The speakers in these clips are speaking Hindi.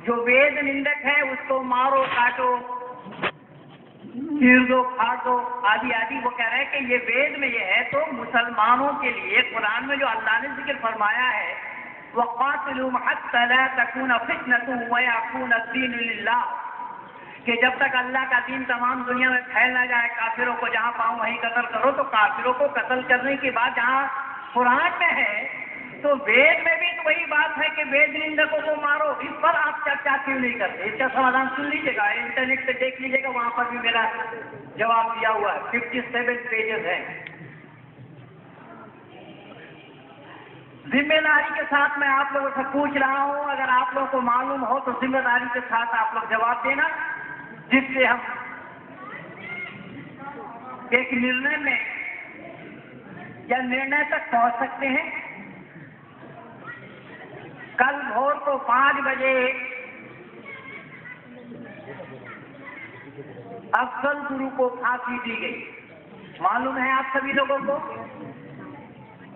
जो वेद निंदक है उसको मारो, काटो, चीर दो, फाड़ दो, आदि आदि। वो कह रहे हैं कि ये वेद में ये है, तो मुसलमानों के लिए कुरान में जो अल्लाह ने जिक्र फरमाया है, वक़ातिलूहुम हत्ता ला तकून फितनतुन व यकून अद-दीन लिल्लाह, कि जब तक अल्लाह का दीन तमाम दुनिया में फैल ना जाए, काफिरों को जहां पाओ वहीं कत्ल करो। तो काफिरों को कत्ल करने की बात जहां कुरान में है, तो वेद में भी तो वही बात है कि वेद निंदकों को मारो। इस पर आप चर्चा क्यों नहीं करते? इसका समाधान सुन लीजिएगा, इंटरनेट पे देख लीजिएगा, वहां पर भी मेरा जवाब दिया हुआ है, 57 पेजेस है। जिम्मेदारी के साथ मैं आप लोगों से पूछ रहा हूं, अगर आप लोगों को मालूम हो तो जिम्मेदारी के साथ आप लोग जवाब देना, जिससे हम एक निर्णय में या निर्णय तक पहुंच सकते हैं। कल भोर को 5 बजे अफजल गुरु को फांसी दी गई, मालूम है आप सभी लोगों को?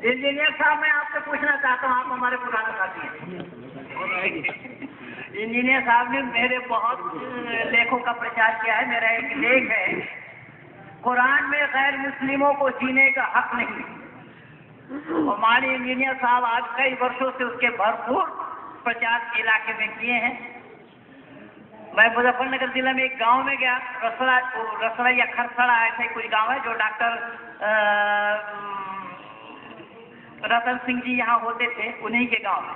इंजीनियर साहब, मैं आपसे पूछना चाहता हूं, आप हमारे पुराने साथी हैं। इंजीनियर साहब ने मेरे बहुत लेखों का प्रचार किया है। मेरा एक लेख है, कुरान में गैर मुस्लिमों को जीने का हक नहीं। और माननीय इंजीनियर साहब आज कई वर्षों से उसके भरपूर प्रचार इलाके में किए हैं। मैं मुजफ्फरनगर जिला में एक गांव में गया, रसड़ा या खरसड़ा ऐसे कुछ गांव है, जो डॉक्टर रतन सिंह जी यहाँ होते थे, उन्हीं के गांव में।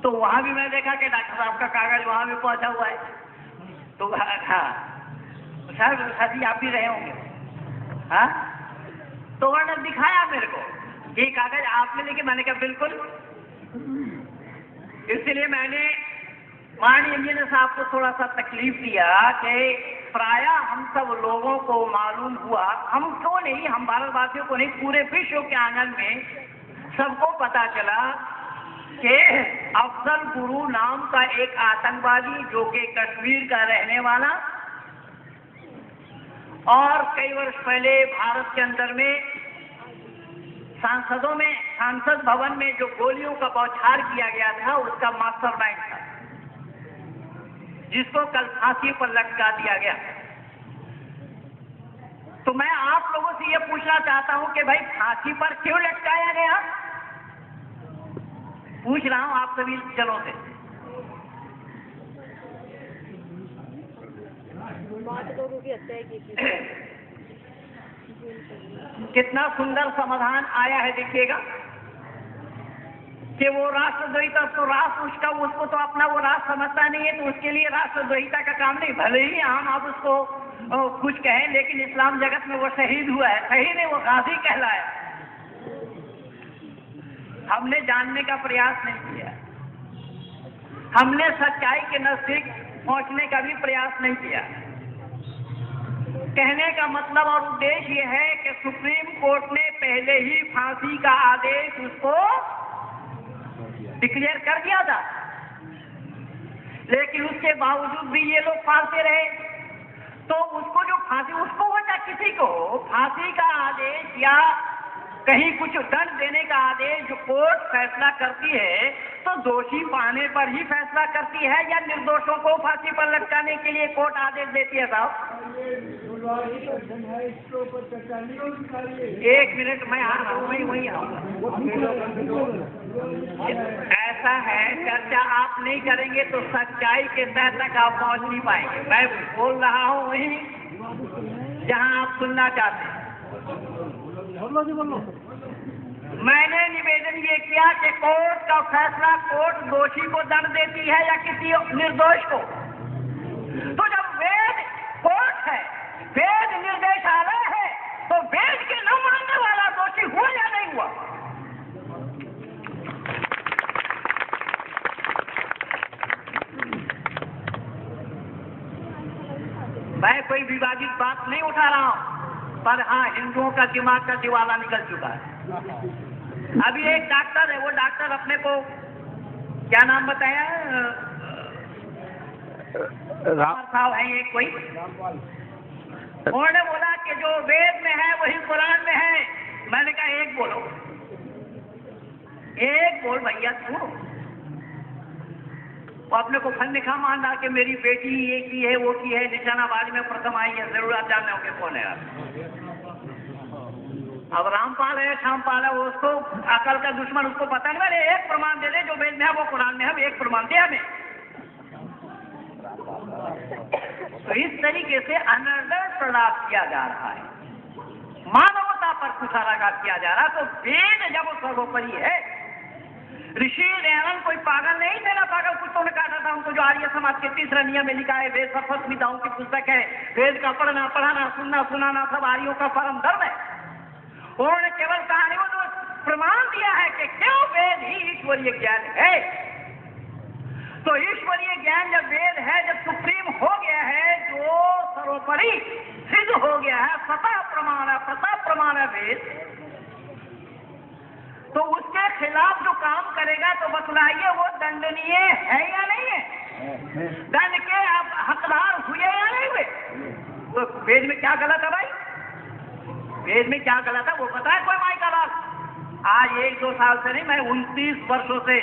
तो वहां भी मैं देखा कि डॉक्टर साहब का कागज वहां भी पहुंचा हुआ है। तो हाँ सर, साथी आप भी रहे होंगे, हाँ? तो उन्होंने दिखाया मेरे को ये कागज आपने लेके, मैंने कहा बिल्कुल। इसलिए मैंने माननीय इंजीनियर साहब को थोड़ा सा तकलीफ दिया कि प्रायः हम सब लोगों को मालूम हुआ, हम क्यों नहीं, हम भारतवासियों को नहीं, पूरे विश्व के आंगन में सबको पता चला कि अफजल गुरु नाम का एक आतंकवादी, जो कि कश्मीर का रहने वाला, और कई वर्ष पहले भारत के अंदर में सांसद भवन में जो गोलियों का बौछार किया गया था, उसका मास्टरमाइंड था, जिसको कल फांसी पर लटका दिया गया। तो मैं आप लोगों से यह पूछना चाहता हूं कि भाई फांसी पर क्यों लटकाया गया? पूछ रहा हूं आप सभी जनों से। कितना सुंदर समाधान आया है, देखिएगा कि वो राष्ट्रद्रोहिता, तो राष्ट्र उसको तो अपना वो राष्ट्र समझता नहीं है, तो उसके लिए राष्ट्रद्रोहिता का काम नहीं। भले ही हम आप उसको कुछ कहें, लेकिन इस्लाम जगत में वो शहीद हुआ है, शहीद नहीं, वो गाजी कहलाया। हमने जानने का प्रयास नहीं किया, हमने सच्चाई के नजदीक पहुंचने का भी प्रयास नहीं किया। कहने का मतलब और उद्देश्य यह है कि सुप्रीम कोर्ट ने पहले ही फांसी का आदेश उसको डिक्लेयर कर दिया था, लेकिन उसके बावजूद भी ये लोग फांसते रहे। तो उसको जो फांसी, उसको हो या किसी को फांसी का आदेश या कहीं कुछ दंड देने का आदेश जो कोर्ट फैसला करती है, तो दोषी पाने पर ही फैसला करती है या निर्दोषों को फांसी पर लटकाने के लिए कोर्ट आदेश देती है? साहब एक मिनट, मैं आ रहा हूँ, मैं वही आऊंगा। ऐसा है, चर्चा आप नहीं करेंगे तो सच्चाई के तह तक आप पहुंच नहीं पाएंगे। मैं बोल रहा हूँ वही जहाँ आप सुनना चाहते हैं। मैंने निवेदन ये किया कि कोर्ट का फैसला, कोर्ट दोषी को दंड देती है या किसी निर्दोष को? तो जब वेद कोर्ट है, वेद निर्देशालय है, तो वेद के न मानने वाला दोषी हुआ या नहीं हुआ? मैं कोई विवादित बात नहीं उठा रहा हूं, पर हाँ, हिंदुओं का दिमाग का दिवाला निकल चुका है। अभी एक डॉक्टर है, वो डॉक्टर अपने को क्या नाम बताया, राम साहब है एक कोई, उन्होंने बोला कि जो वेद में है वही कुरान में है। मैंने कहा एक बोलो, एक बोल भैया तू। अपने को फन निखा मान रहा कि मेरी बेटी ये की है, वो की है, निशानाबाजी में प्रथम आई है। जरूर आप जानने होंगे कौन है आप। अब रामपाल है, श्यामपाल है, उसको अकल का दुश्मन, उसको पता नहीं। मेरे एक प्रमाण दे दे, जो वेद में है वो कुरान में है, एक प्रमाण दे हमें। तो इस तरीके से अनर्गल प्रलाप किया जा रहा है, मानवता पर कुठाराघात किया जा रहा है। तो वेद जब सर्वोपरि है, ऋषि दयानंद कोई पागल नहीं थे ना, पागल कुत्तों ने काटा था उनको। जो आर्य समाज के तीसरा नियम में लिखा है, वेद सफल विधाओं की पुस्तक है, वेद का पढ़ना, पढ़ाना, सुनना, सुनाना सब आर्यों का परम धर्म है। उन्होंने केवल कहानियों को प्रमाण दिया है कि क्यों वेद ही ईश्वरीय ज्ञान है। तो ईश्वरीय ज्ञान जब वेद है, जब सुप्रीम हो गया है, जो सर्वोपरि सिद्ध हो गया है, सता प्रमाण है, प्रता प्रमाण है वेद, तो उसके खिलाफ जो काम करेगा तो बतलाइए वो दंडनीय है या नहीं है? दंड के आप हकदार हुए या नहीं हुए? तो वेद में क्या गलत है भाई? वेद में क्या गलत है वो बताए कोई माई का लाल। आज 1-2 साल से नहीं, मैं 29 वर्षों से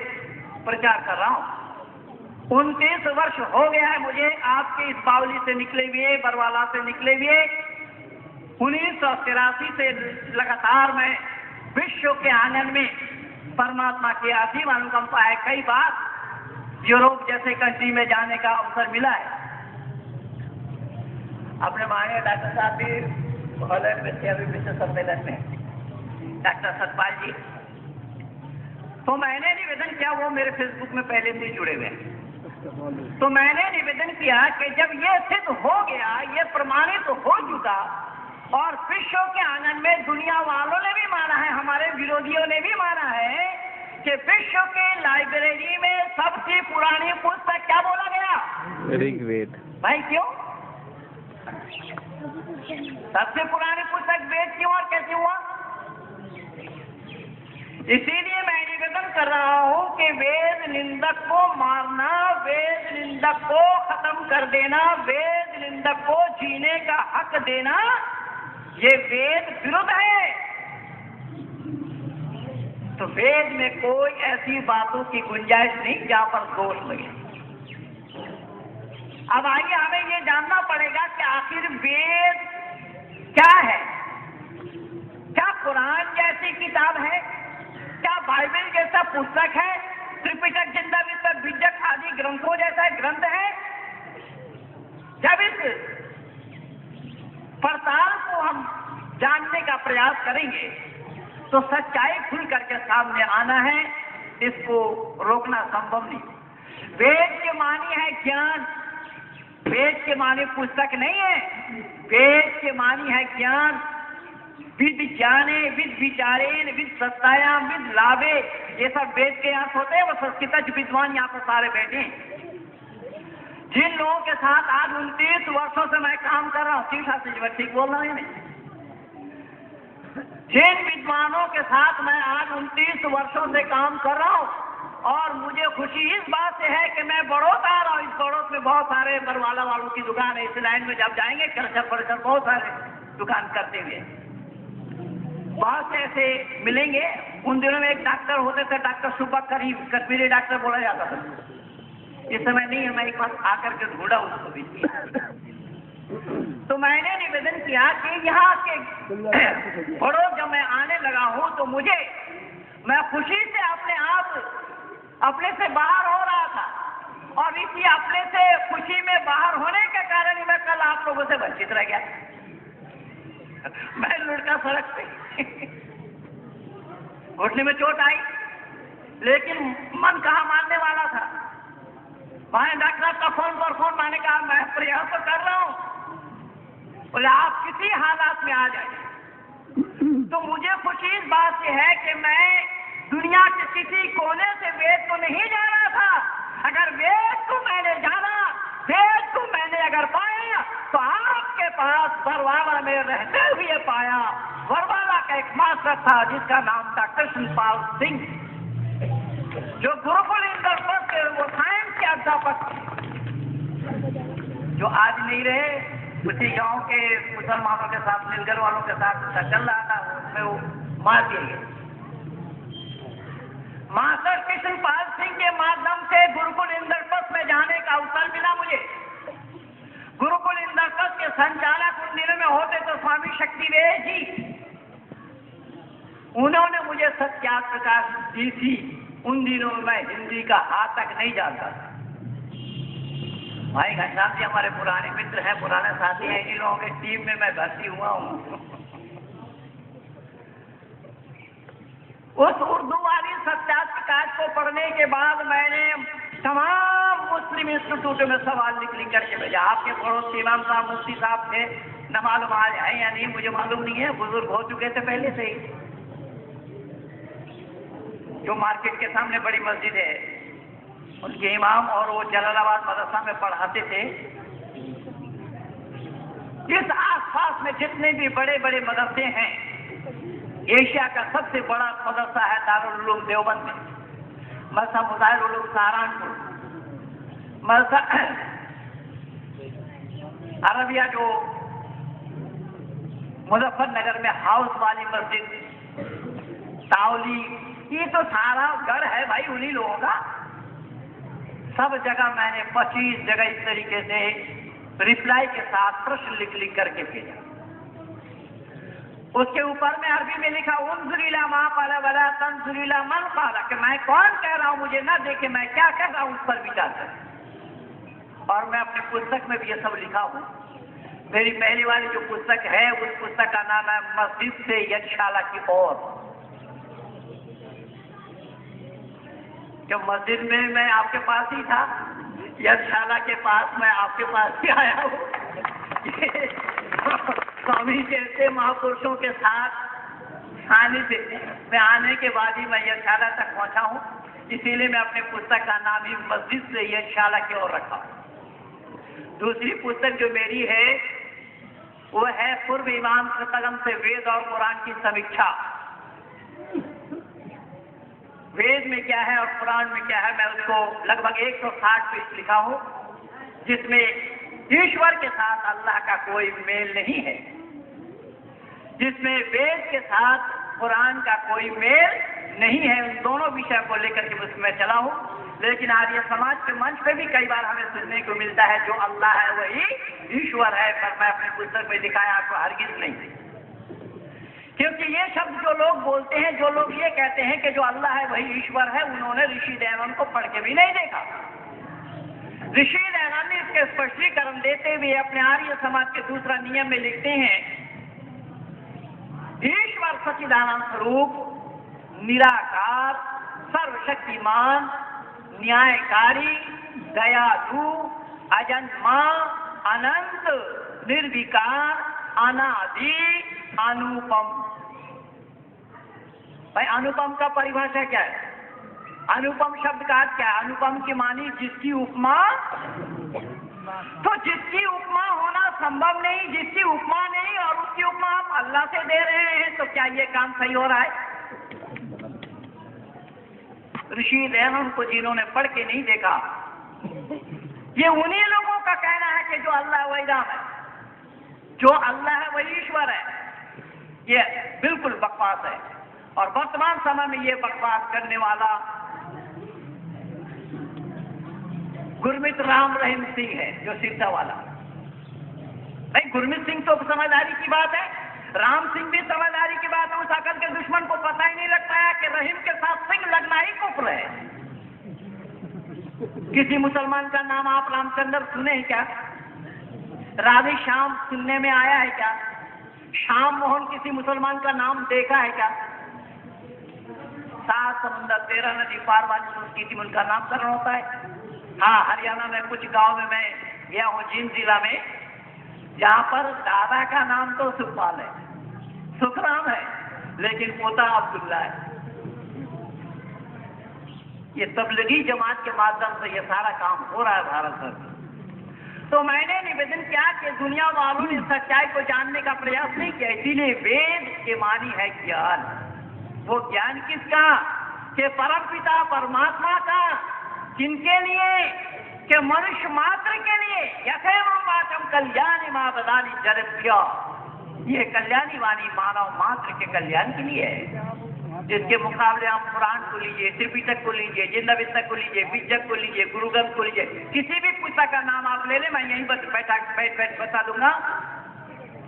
प्रचार कर रहा हूँ। 29 वर्ष हो गया है मुझे आपके इस बावली से निकले हुए, बरवाला से निकले हुए। 1983 से लगातार मैं विश्व के आंगन में परमात्मा की असीम अनुकंपा है। कई बार यूरोप जैसे कंट्री में जाने का अवसर मिला है। अपने माननीय डॉक्टर साहब भी हॉलैंड में थे अभी विश्व सम्मेलन में, डॉक्टर सतपाल जी। तो मैंने निवेदन किया, वो मेरे फेसबुक में पहले से जुड़े हुए हैं। तो मैंने निवेदन किया कि जब ये सिद्ध हो गया, ये प्रमाणित हो चुका और विश्व के आंगन में दुनिया वालों ने भी माना है, हमारे विरोधियों ने भी माना है कि विश्व के लाइब्रेरी में सबसे पुरानी पुस्तक क्या बोला गया? ऋग्वेद। भाई क्यों? सबसे पुरानी पुस्तक वेद क्यों और कैसे हुआ? इसीलिए मैं निवेदन कर रहा हूं कि वेद निंदक को मारना, वेद निंदक को खत्म कर देना, वेद निंदक को जीने का हक देना, ये वेद विरुद्ध है। तो वेद में कोई ऐसी बातों की गुंजाइश नहीं जहां पर दोष लगे। अब आइए हमें ये जानना पड़ेगा कि आखिर वेद क्या है? क्या कुरान जैसी किताब है? क्या बाइबल जैसा पुस्तक है? त्रिपिटक, जिंदा विस्तक, भिजक आदि ग्रंथों जैसा ग्रंथ है? जब इस पड़ताल को हम जानने का प्रयास करेंगे तो सच्चाई खुल करके सामने आना है, इसको रोकना संभव नहीं। वेद के मानी है ज्ञान, वेद के मानी पुस्तक नहीं है। वेद के मानी है ज्ञान, विद जाने, विद विचारेन, विद सत्तायाम, विद लाभे, ये सब वेद के यहाँ होते हैं। वो संस्कृत विद्वान यहाँ पर सारे बैठे हैं। जिन लोगों के साथ आज 29 वर्षों से मैं काम कर रहा हूँ, ठीक बोल रहा हूँ नहीं, जिन विद्वानों के साथ मैं आज 29 वर्षों से काम कर रहा हूँ, और मुझे खुशी इस बात से है कि मैं बड़ौत आ रहा हूँ। इस बड़ौत में बहुत सारे बरवाला वालों की दुकान है। इस लाइन में जब जाएंगे कल्चर परिसर बहुत सारे दुकान करते हुए बहुत से ऐसे मिलेंगे। उन दिनों में एक डॉक्टर होते थे, डॉक्टर सुब्बा करीब, कश्मीरी डॉक्टर बोला जाता था। इस समय नहीं है, मैं एक बार आकर के ढूंढा उसको भी। तो मैंने निवेदन किया कि यहाँ के बड़ौत जब मैं आने लगा हूँ तो मैं खुशी से अपने से बाहर हो रहा था, और इसी अपने से खुशी में बाहर होने के कारण ही मैं कल आप लोगों से वंचित रह गया। मैं लुढ़का सड़क पे घुटने में चोट आई, लेकिन मन कहाँ मानने वाला था। मैंने डॉक्टर साहब का फोन पर फोन, मैंने कहा मैं प्रयास तो कर रहा हूँ, बोले आप किसी हालात में आ जाए। तो मुझे खुशी इस बात से है कि मैं दुनिया के किसी कोने से वेद को नहीं जाना था। अगर वेद को मैंने जाना, वेद को मैंने अगर पाया तो आपके पास बरवाला में रहते हुए पाया। बरवाला का एक मास्टर था जिसका नाम था कृष्णपाल सिंह, जो गुरुकुल इंद्रप्रस्थ के वो साइंस के अध्यापक, जो आज नहीं रहे। उसी गांव के मुसलमानों के साथ, नीलगर वालों के साथ चल रहा था, उसमें वो मार दिए गए। मास्टर कृष्णपाल सिंह के माध्यम से गुरुकुल इंद्रप्रस्थ में सत्याग्रह प्रकाश दी थी, उन दिनों में मैं हिंदी का हाथ तक नहीं जानता था। भाई घनश्याम जी हमारे पुराने मित्र हैं, पुराने साथी हैं, इन लोगों के टीम में मैं भर्ती हुआ हूँ। उस उर्दू वाली सत्याग्रह प्रकाश को पढ़ने के बाद मैंने तमाम मुस्लिम इंस्टीट्यूट में सवाल लिख करके भेजा। आपके पड़ोस इमाम साहब मुफ्ती साहब थे, न मालूम आज है या नहीं मुझे मालूम नहीं है, बुजुर्ग हो चुके थे पहले से ही। जो मार्केट के सामने बड़ी मस्जिद है, उनके इमाम और वो जलालाबाद मदरसा में पढ़ाते थे। इस आसपास में जितने भी बड़े बड़े मदरसे हैं, एशिया का सबसे बड़ा मदरसा है दारुल उलूम देवबंद में, मदरसा मुजाहिर उलूम सहारनपुर, मदरसा अरबिया जो मुजफ्फरनगर में हाउस वाली मस्जिद, तावली, ये तो सारा गढ़ है भाई उन्हीं लोगों का। सब जगह मैंने 25 जगह इस तरीके से रिप्लाई के साथ प्रश्न लिख करके भेजा। उसके ऊपर में अरबी में लिखा उन्जुरीला माँ पाला वाला तंजुरीला मन पाला, कि मैं कौन कह रहा हूं, मुझे ना देखे मैं क्या कह रहा हूं, उस पर विचार करें। और मैं अपने पुस्तक में भी ये सब लिखा हूं। मेरी पहली वाली जो पुस्तक है, उस पुस्तक का नाम है मस्जिद से यज्ञशाला की ओर। जब मस्जिद में मैं आपके पास ही था, यज्ञशाला के पास मैं आपके पास ही आया हूँ। स्वामी जैसे महापुरुषों के साथ सानिध्य में आने के बाद ही मैं यज्ञशाला तक पहुंचा हूँ। इसीलिए मैं अपने पुस्तक का नाम ही मस्जिद से यज्ञशाला की ओर रखा हूँ। दूसरी पुस्तक जो मेरी है वो है पूर्व इमाम के कलम से वेद और कुरान की समीक्षा। वेद में क्या है और कुरान में क्या है, मैं उसको लगभग 160 पेज लिखा हूँ, जिसमें ईश्वर के साथ अल्लाह का कोई मेल नहीं है, जिसमें वेद के साथ कुरान का कोई मेल नहीं है। उन दोनों विषय को लेकर के उसमें चला हूँ। लेकिन आर्य समाज के मंच पे भी कई बार हमें सुनने को मिलता है जो अल्लाह है वही ईश्वर है, पर मैं अपनी पुस्तक में दिखाया आपको हरगिज नहीं। क्योंकि ये शब्द जो लोग बोलते हैं, जो लोग ये कहते हैं कि जो अल्लाह है वही ईश्वर है, उन्होंने ऋषि दयानंद को पढ़ के भी नहीं देखा। ऋषि दयानंद ने इसके स्पष्टीकरण देते हुए अपने आर्य समाज के दूसरा नियम में लिखते हैं, ईश्वर सच्चिदानंद स्वरूप, निराकार, सर्वशक्तिमान, न्यायकारी, दयालु, अजन्मा, अनंत, निर्विकार, अनादि, अनुपम। भाई अनुपम का परिभाषा क्या है? अनुपम शब्द का अर्थ क्या है? अनुपम की मानी जिसकी उपमा, तो जिसकी उपमा होना संभव नहीं, जिसकी उपमा नहीं और उसकी उपमा आप अल्लाह से दे रहे हैं, तो क्या ये काम सही हो रहा है? ऋषि दयानंद को जिन्होंने पढ़ के नहीं देखा, ये उन्हीं लोगों का कहना है कि जो अल्लाह वही राम है, जो अल्लाह है वही ईश्वर है। ये बिल्कुल बकवास है। और वर्तमान समय में ये बकवास करने वाला गुरमीत राम रहीम सिंह है, जो सिरसा वाला। भाई गुरमीत सिंह तो समझदारी की बात है, राम सिंह भी समझदारी की बात है। उस अकल के दुश्मन को पता ही नहीं लगता है कि रहीम के साथ सिंह लगना ही कुफ्र है। किसी मुसलमान का नाम आप रामचंद्र सुने हैं क्या? राधे श्याम सुनने में आया है क्या? श्याम मोहन किसी मुसलमान का नाम देखा है क्या? 7 समुंदर 13 नदी पार वाली संस्कृति में उनका नामकरण होता है। हाँ, हरियाणा में कुछ गांव में मैं गया हूँ, जींद जिला में, जहाँ पर दादा का नाम तो सुखपाल है, सुखराम है, लेकिन पोता अब्दुल्ला है। ये तबलीगी जमात के माध्यम से ये सारा काम हो रहा है भारत भर। तो मैंने निवेदन किया कि दुनिया वालों ने सच्चाई को जानने का प्रयास नहीं किया, इसीलिए वेद के मानी है ज्ञान। वो ज्ञान किसका? कि परम पिता परमात्मा का। किनके लिए? कि मनुष्य मात्र के लिए। यथेवं वाचम कल्याणी मां बदानी जगत्या, ये कल्याणी वाणी मानव मात्र के कल्याण के लिए है। जिसके मुकाबले आप पुराण को लीजिए, त्रिपिटक को लीजिए, जिंदविस्तक को लीजिए, बीजक को लीजिए, गुरु ग्रंथ को लीजिए, किसी भी पुस्तक का नाम आप ले लें, मैं यहीं बैठ बता दूंगा,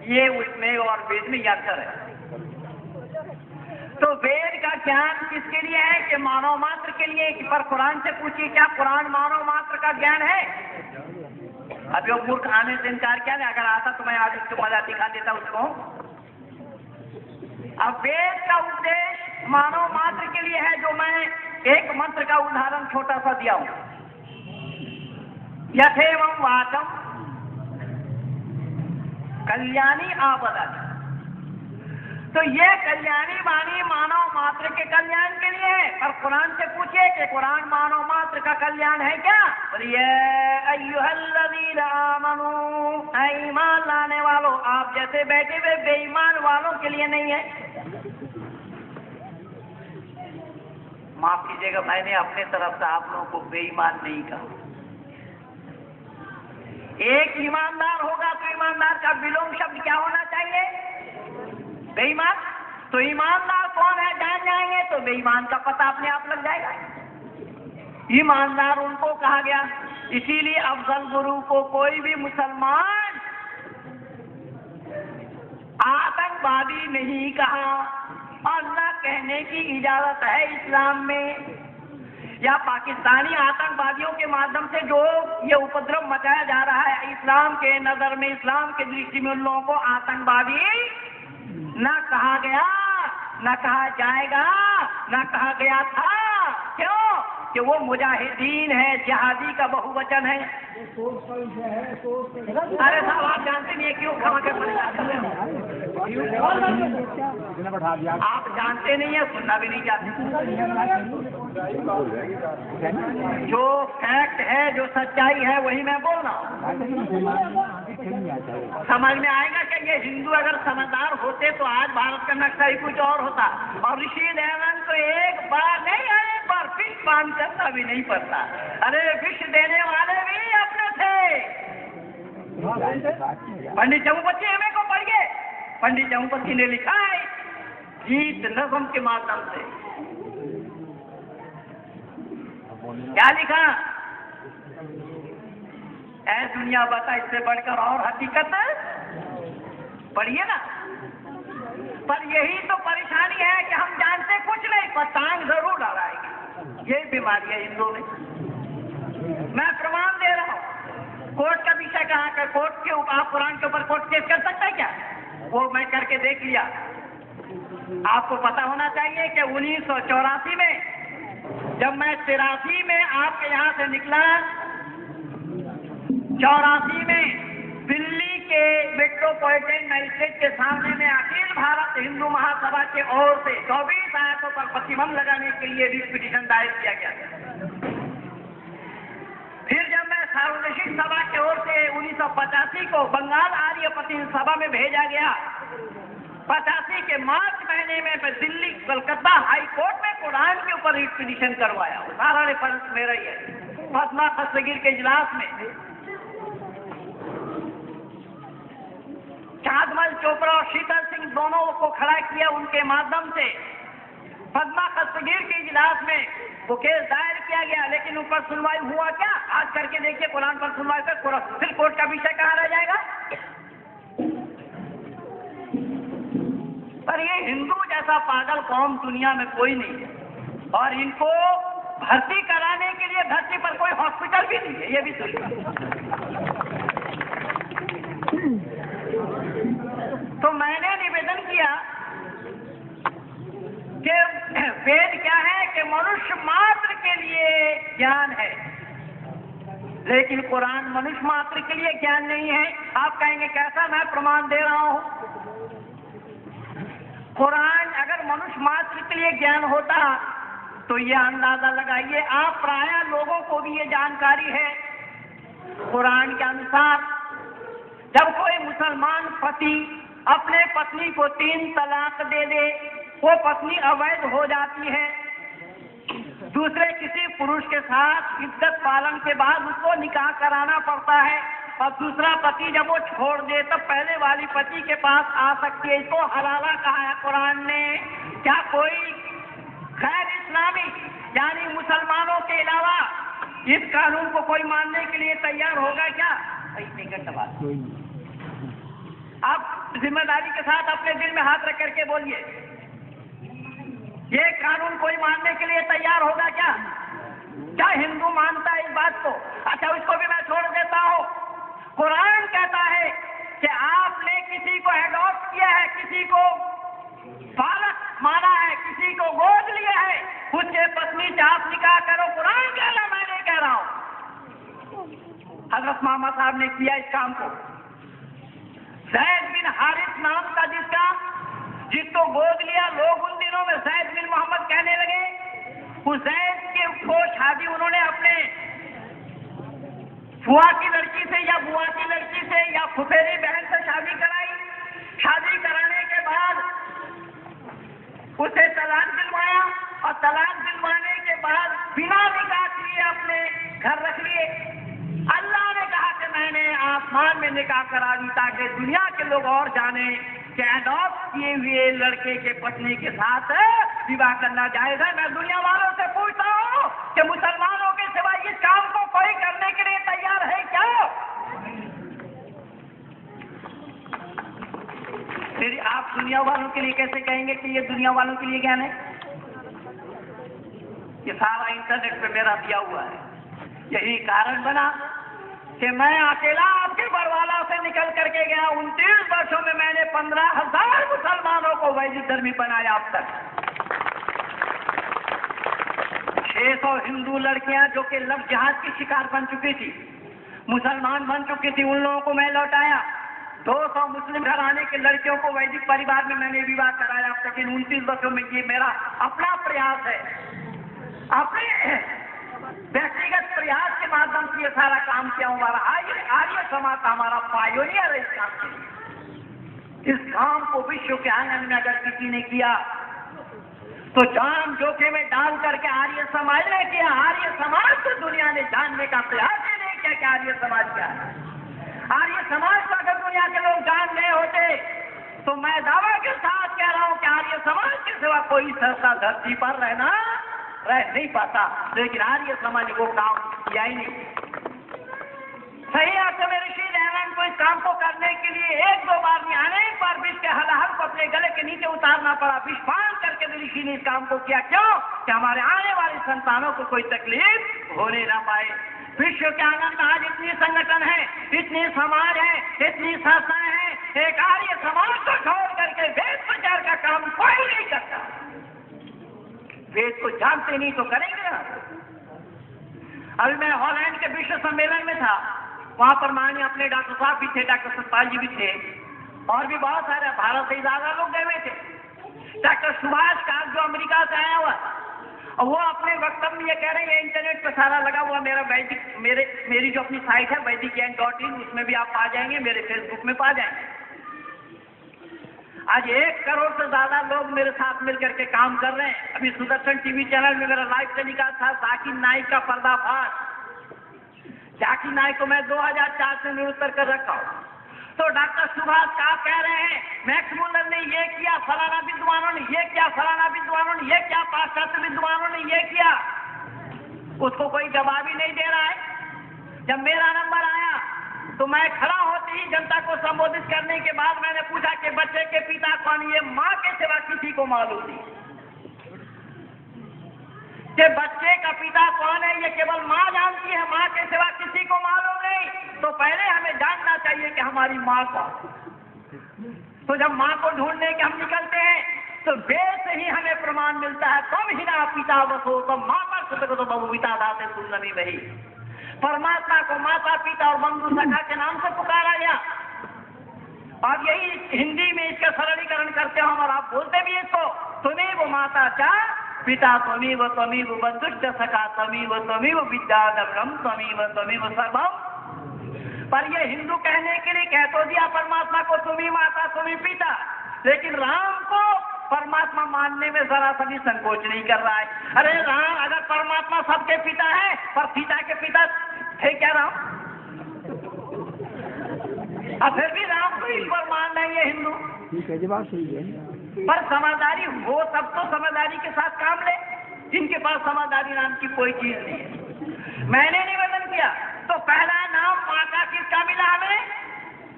ये उसमें और वेद में अंतर है। तो वेद का ज्ञान किसके लिए है? कि मानव मात्र के लिए। पर कुरान से पूछिए, क्या कुरान मानव मात्र का ज्ञान है? अभी वो मूर्ख आने से इनकार किया ना, अगर आता तो मैं आज उसको मजा दिखा देता उसको। अब वेद का उपदेश मानव मात्र के लिए है, जो मैं एक मंत्र का उदाहरण छोटा सा दिया हूं। यथेवं वाचम कल्याणी आपदति। तो ये कल्याणी वाणी मानव मात्र के कल्याण के लिए है। और कुरान से पूछिए कि कुरान मानव मात्र का कल्याण है क्या? बोलिए अय्युहल्लज़ीना आमनू, ईमान लाने वालों, आप जैसे बैठे हुए बेईमान वालों के लिए नहीं है। माफ कीजिएगा, मैंने अपने तरफ से आप लोगों को बेईमान नहीं कहा। एक ईमानदार होगा तो ईमानदार का विलोम शब्द क्या होना चाहिए? बेईमान। तो ईमानदार कौन है जान जाएंगे तो बेईमान का पता अपने आप लग जाएगा। ईमानदार उनको कहा गया, इसीलिए अफजल गुरु को कोई भी मुसलमान आतंकवादी नहीं कहा, और न कहने की इजाजत है इस्लाम में। या पाकिस्तानी आतंकवादियों के माध्यम से जो ये उपद्रव मचाया जा रहा है, इस्लाम के नजर में, इस्लाम के दृष्टि में उन लोगों को आतंकवादी न कहा गया, न कहा जाएगा, न कहा गया था। क्यों? कि वो मुजाहिदीन है, जिहादी का बहुवचन है। अरे साहब, आप जानते नहीं है क्यों खमा के परेशान कर रहे हो? आप जानते नहीं है, सुनना भी नहीं चाहते। जो फैक्ट है, जो सच्चाई है, वही मैं बोल रहा हूँ। समझ में आएगा कि ये हिंदू अगर समझदार होते तो आज भारत का नक्शा ही कुछ और होता। और ऋषि दयानंद तो एक बार नहीं, एक बार फिश पान करना भी नहीं पड़ता। अरे विष देने वाले भी अपने थे। पंडित चमुपति एमए को पढ़िए, पंडित चमुपति ने लिखा है गीत नज़म के माध्यम से। क्या लिखा? ऐ दुनिया बता, इससे बढ़कर और हकीकत पढ़िए ना। पर यही तो परेशानी है कि हम जानते कुछ नहीं, पर टांग जरूर डराएगी। यही बीमारी है हिंदुओं में। मैं प्रमाण दे रहा हूँ। कोर्ट का विषय कहाँ का? कोर्ट के ऊपर, आप कुरान के ऊपर कोर्ट केस कर सकता है क्या? वो मैं करके देख लिया। आपको पता होना चाहिए कि 1984 में, जब मैं 83 में आपके यहाँ से निकला, 84 में दिल्ली के मेट्रोपॉलिटन मजिस्ट्रेट के सामने में अखिल भारत हिंदू महासभा के ओर से 24 आयतों पर प्रतिबंध लगाने के लिए रिट पिटीशन दायर किया गया। फिर जब मैं सार्वजनिक सभा की ओर से 1985 को बंगाल आर्य प्रतिनिधि सभा में भेजा गया, 85 के मार्च महीने में मैं दिल्ली कलकत्ता हाई कोर्ट में कुरान के ऊपर रिट पिटीशन करवाया। सारा रेफरेंस मेरा ही है, फतवा दस्तगीर के इजलास में। चाँदमल चोपड़ा और शीतल सिंह दोनों को खड़ा किया, उनके माध्यम से पद्मा दस्तगीर के इजलास में वो केस दायर किया गया। लेकिन ऊपर सुनवाई हुआ क्या? आज करके देखिए, कुरान पर सुनवाई कर फिर कोर्ट का विषय कहाँ रह जाएगा? पर ये हिंदू जैसा पागल कौम दुनिया में कोई नहीं है, और इनको भर्ती कराने के लिए धरती पर कोई हॉस्पिटल भी नहीं है। ये भी सुनिए। तो मैंने निवेदन किया कि वेद क्या है कि मनुष्य मात्र के लिए ज्ञान है, लेकिन कुरान मनुष्य मात्र के लिए ज्ञान नहीं है। आप कहेंगे कैसा? मैं प्रमाण दे रहा हूं। कुरान अगर मनुष्य मात्र के लिए ज्ञान होता तो ये अंदाजा लगाइए, आप प्रायः लोगों को भी ये जानकारी है। कुरान के अनुसार जब कोई मुसलमान पति अपने पत्नी को 3 तलाक दे दे, वो पत्नी अवैध हो जाती है। दूसरे किसी पुरुष के साथ इद्दत पालन के बाद उसको निकाह कराना पड़ता है, और दूसरा पति जब वो छोड़ दे तब पहले वाली पति के पास आ सकती है। इसको हलाला कहा है कुरान ने। क्या कोई गैर इस्लामी यानी मुसलमानों के अलावा इस कानून को कोई मानने के लिए तैयार होगा क्या? आप जिम्मेदारी के साथ अपने दिल में हाथ रख करके बोलिए, ये कानून कोई मानने के लिए तैयार होगा क्या? क्या हिंदू मानता है इस बात को? अच्छा, उसको भी मैं छोड़ देता हूँ। कुरान कहता है कि आपने किसी को एडॉप्ट किया है, किसी को बालक माना है, किसी को गोद लिया है, उसके पत्नी से आप निकाह करो। कुरान कह रहा, मैं नहीं कह रहा हूं। हजरत मोहम्मद साहब ने किया इस काम को। ज़ैद बिन हारिस नाम का जिसको गोद लिया, लोग उन दिनों में ज़ैद बिन मोहम्मद कहने लगे। उस ज़ैद के को शादी उन्होंने अपने फुआ की लड़की से या बुआ की लड़की से या फुफेरी बहन से शादी कराई। शादी कराने के बाद उसे तलाक दिलवाया और तलाक दिलवाने के बाद बिना निकाह किए अपने घर रख लिए। अल्लाह ने कहा कि मैंने आसमान में निकाह करा दी ताकि दुनिया के लोग और जाने कि एडॉप्ट किए हुए लड़के के पत्नी के साथ विवाह करना जायज है। मैं दुनिया वालों से पूछता हूँ कि मुसलमानों के सिवा इस काम को कोई करने के लिए तैयार है क्या? फिर आप दुनिया वालों के लिए कैसे कहेंगे कि ये दुनिया वालों के लिए ज्ञान है? ये सारा इंटरनेट पे मेरा दिया हुआ है। यही कारण बना कि मैं अकेला आपके बरवाला से निकल करके गया। 29 वर्षों में मैंने 15,000 मुसलमानों को वैदिक धर्मी बनाया। अब तक 600 हिंदू लड़कियां जो कि लव जिहाद की शिकार बन चुकी थी, मुसलमान बन चुकी थी, उन लोगों को मैं लौटाया। 200 मुस्लिम घराने के लड़कियों को वैदिक परिवार में मैंने विवाह कराया। अब तक इन 29 वर्षों में ये मेरा अपना प्रयास है, अपने व्यक्तिगत प्रयास के माध्यम से ये सारा काम किया। हमारा आर्य समाज हमारा पायोनियर है इस काम के लिए। इस काम को विश्व के आंगन में अगर किसी ने किया तो जान जोखिम में डाल करके आर्य समाज ने किया। आर्य समाज को दुनिया ने जानने का प्रयास ही नहीं किया कि आर्य समाज क्या है। आर्य समाज को अगर दुनिया के लोग जान गए होते तो मैं दावा के साथ कह रहा हूं कि आर्य समाज के सिवा कोई संस्था धरती पर रह नहीं पाता। लेकिन आर्य समाज को काम किया ही नहीं। सही आपसे मेरे ऋषि रहमान को इस काम को करने के लिए 1-2 बार नहीं, अनेक बार विष के हलाहल को अपने गले के नीचे उतारना पड़ा। विष पान करके ऋषि ने इस काम को किया। क्यों? कि हमारे आने वाली संतानों को कोई तकलीफ होने ना पाए। विश्व के आंगन में आज इतनी संगठन है, इतनी समाज है, इतनी संस्थाएं हैं, एक आर्य समाज को छोड़ करके वेद प्रचार का काम कोई नहीं करता। वेद को जानते नहीं तो करेंगे ना। अभी मैं हॉलैंड के विश्व सम्मेलन में था, वहां पर माननीय अपने डॉक्टर साहब भी थे, डॉक्टर सतपाल जी भी थे, और भी बहुत सारे भारत से ज्यादा लोग गए हुए थे। डॉक्टर सुभाष काक जो अमेरिका से आया हुआ, और वो अपने वक्तव्य में ये कह रहे हैं, इंटरनेट पर सारा लगा हुआ मेरा मेरी जो अपनी साइट है वैदिक.in, उसमें भी आप पा जाएंगे, मेरे फेसबुक में पा जाएंगे। आज 1 करोड़ से ज्यादा लोग मेरे साथ मिलकर के काम कर रहे हैं। अभी सुदर्शन टीवी चैनल में मेरा लाइव टेलीकास्ट था जाकिर नाइक का पर्दाफाश। जाकिर नाइक को मैं 2004 से निरुत्तर कर रखा हूँ। तो डॉक्टर सुभाष का कह रहे हैं मैक्स मुलर ने ये किया, फलाना विद्वानों ने ये किया, फलाना विद्वानों ने ये किया, पाश्चात्य विद्वानों ने ये किया। उसको कोई जवाब ही नहीं दे रहा है। जब मेरा नंबर आया तो मैं खड़ा होते ही जनता को संबोधित करने के बाद मैंने पूछा कि बच्चे के पिता कौन? ये माँ के सिवा किसी को मालूम नहीं कि बच्चे का पिता कौन है। ये केवल माँ जानती है, माँ के सिवा किसी को मालूम नहीं। तो पहले हमें जानना चाहिए कि हमारी माँ कौन। तो जब माँ को ढूंढने के हम निकलते हैं तो वेद से ही हमें प्रमाण मिलता है। तुम ही ना पिता वसो तो माँ पर तो बहुविता दाते सुंदरी वही। परमात्मा को माता पिता और बंधु सखा के नाम से पुकारा गया। और यही हिंदी में इसका सरलीकरण करते हो हम, और आप बोलते भी इसको, तुम्ही वो माता चा पिता त्वमेव त्वमेव बंधुश्च सखा त्वमेव त्वमेव विद्याधरम त्वमेव सर्वम। पर ये हिंदू कहने के लिए कह तो दिया परमात्मा को तुम्ही माता तुम्ही पिता, लेकिन राम को परमात्मा मानने में जरा सा भी संकोच नहीं कर रहा है। अरे राम अगर परमात्मा सबके पिता है, पर सीता के पिता थे क्या राम? अब फिर भी राम को ईश्वर मान रहे हैं हिंदू। ठीक है, जवाब सही है। पर समझदारी हो, सब तो समझदारी के साथ काम ले, जिनके पास समझदारी नाम की कोई चीज नहीं है। मैंने निवेदन किया तो पहला नाम माँ का किसका मिला हमें?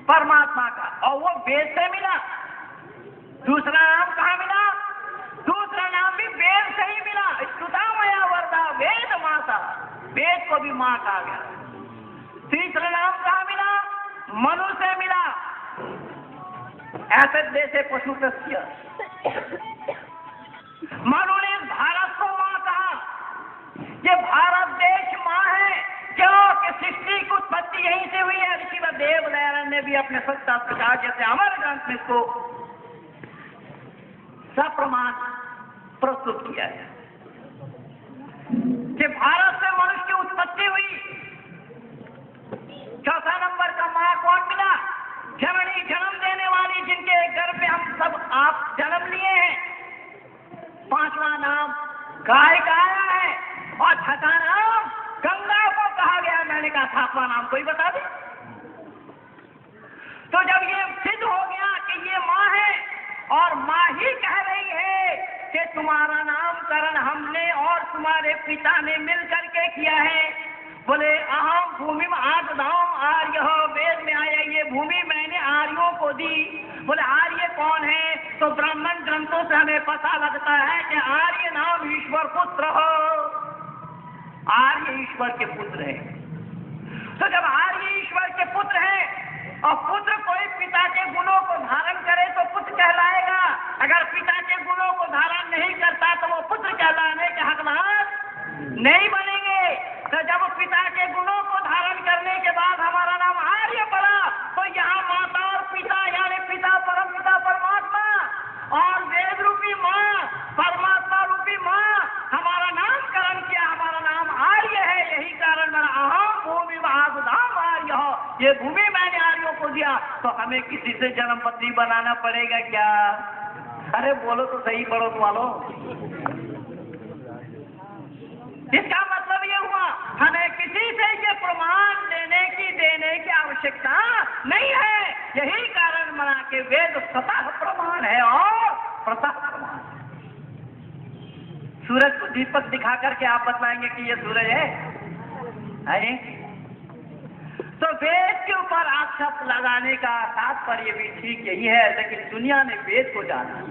परमात्मा का, और वो वेद से मिला। दूसरा नाम कहाँ मिला? दूसरा नाम भी वेद को भी माँ कहा गया। तीसरा नाम कहाँ मिला? मनु से मिला। ऐसे देशे पशु तस्य, मनु ने भारत को माँ कहा। ये भारत देश माँ है क्यों कि सृष्टि की उत्पत्ति यहीं से हुई है। ऋषि देवदयानंद ने भी अपने सत्ता प्रकाश जैसे अमर ग्रंथ में इसको सप्रमाण प्रस्तुत किया है कि भारत से मनुष्य की उत्पत्ति हुई। चौथा नंबर का माँ कौन मिला? जननी, जन्म देने वाली, जिनके गर्भ में हम सब आप जन्म लिए हैं। पांचवा नाम गाय का आया है और छठा नाम गंगा को कहा गया। मैंने कहा सातवां नाम कोई बता दे। तो जब ये सिद्ध हो गया कि ये माँ है और माँ ही कह रही है कि तुम्हारा नामकरण हमने और तुम्हारे पिता ने मिल करके किया है। बोले अहम भूमि में आददाम आर्य, वेद में आया ये भूमि मैंने आर्यों को दी। बोले आर्य कौन है? तो ब्राह्मण ग्रंथों से हमें पता लगता है कि आर्य नाम ईश्वर पुत्र हो। आर्य ईश्वर के पुत्र है। तो जब आर्य ईश्वर के पुत्र है और पुत्र कोई पिता के गुणों को धारण करे तो पुत्र कहलाएगा। अगर पिता के गुणों को धारण नहीं करता तो वो पुत्र कहलाने के हकदार नहीं बनेंगे। तो जब पिता के गुणों को धारण करने के बाद हमारा नाम आर्य पड़ा तो यहाँ माता और पिता यानी पिता परम पिता परमात्मा और वेद रूपी माँ परमात्मा रूपी माँ हमारा नामकरण किया। हमारा नाम आर्य है। यही कारण मेरा अहम भूमि महाधाम आर्य हो, ये भूमि मैंने आर्यों को दिया। तो हमें किसी से जन्मपत्री बनाना पड़ेगा क्या? अरे बोलो तो सही, पढ़ो तो वालों। इसका मतलब ये हुआ हमें किसी से ये प्रमाण देने की आवश्यकता नहीं है। यही कारण बना के वेद स्वतः प्रमाण है और प्रतः प्रमाण। सूरज को दीपक दिखा करके आप बताएंगे कि ये सूरज है? तो वेद के ऊपर आक्षेप लगाने का तात्पर्य भी ठीक यही है, लेकिन दुनिया ने वेद को जाना।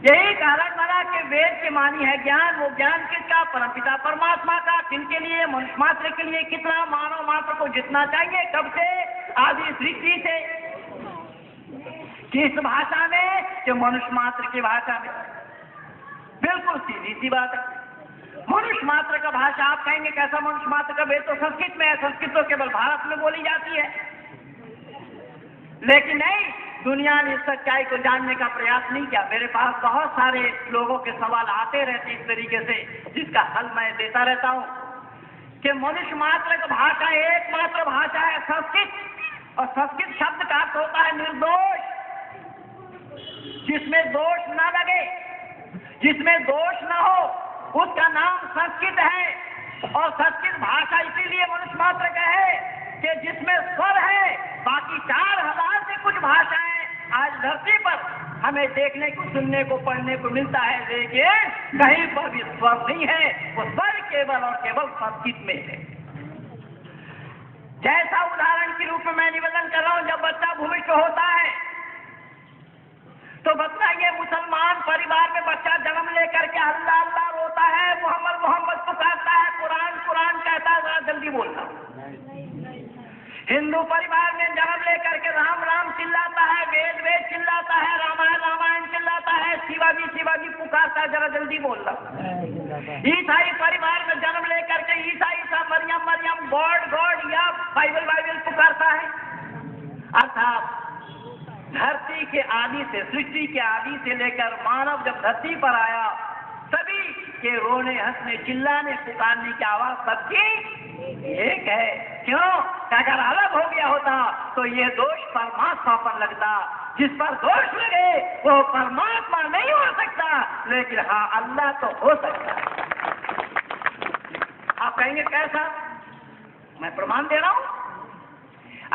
यही कारण बना कि वेद के मानी है ज्ञान। वो ज्ञान किसका? परमपिता परमात्मा का। किनके लिए? मनुष्य मात्र के लिए। कितना? मानव मात्र को जितना चाहिए। कब से? आदि सृष्टि से। किस भाषा में? कि मनुष्य मात्र की भाषा में। बिल्कुल सीधी सी बात है। मनुष्य मात्र का भाषा आप कहेंगे कैसा मनुष्य मात्र का? वेद तो संस्कृत में है। संस्कृत तो केवल भारत में बोली जाती है। लेकिन नहीं, दुनिया ने इस सच्चाई को जानने का प्रयास नहीं किया। मेरे पास बहुत सारे लोगों के सवाल आते रहते इस तरीके से, जिसका हल मैं देता रहता हूँ कि मनुष्य मात्र का भाषा एकमात्र भाषा है संस्कृत। और संस्कृत शब्द का अर्थ होता है निर्दोष, जिसमें दोष ना लगे, जिसमें दोष ना हो, उसका नाम संस्कृत है। और संस्कृत भाषा इसीलिए मनुष्य मात्र का है कि जिसमें स्वर है। बाकी 4000 से कुछ भाषाएं आज धरती पर हमें देखने को, सुनने को, पढ़ने को मिलता है, लेकिन कहीं पर भी स्वर नहीं है। वो स्वर केवल और केवल संस्कृत में है। जैसा उदाहरण के रूप में मैं निवेदन कर रहा हूं, जब बच्चा भूमिष्ठ होता है तो बच्चा ये मुसलमान परिवार में बच्चा जन्म लेकर के अल्लाह अल्लाह रोता है, मोहम्मद मोहम्मद पुकारता है, कुरान कुरान कहता है, जरा जल्दी बोलता। हिंदू परिवार में जन्म लेकर के राम राम चिल्लाता है, वेद वेद चिल्लाता है, रामायण रामायण चिल्लाता है, शिवाजी शिवाजी पुकारता है, जरा जल्दी बोलता। ईसाई परिवार में जन्म लेकर के ईसा ईसा मरियम मरियम गॉड गॉड या बाइबल बाइबल पुकारता है। अर्थात धरती के आदि से, सृष्टि के आदि से लेकर मानव जब धरती पर आया, सभी के रोने हंसने चिल्लाने पुकारने की आवाज सबकी एक है। क्यों? अगर अलग हो गया होता तो ये दोष परमात्मा पर लगता। जिस पर दोष लगे वो परमात्मा नहीं हो सकता, लेकिन हाँ अल्लाह तो हो सकता है। आप कहेंगे कैसा? मैं प्रमाण दे रहा हूं।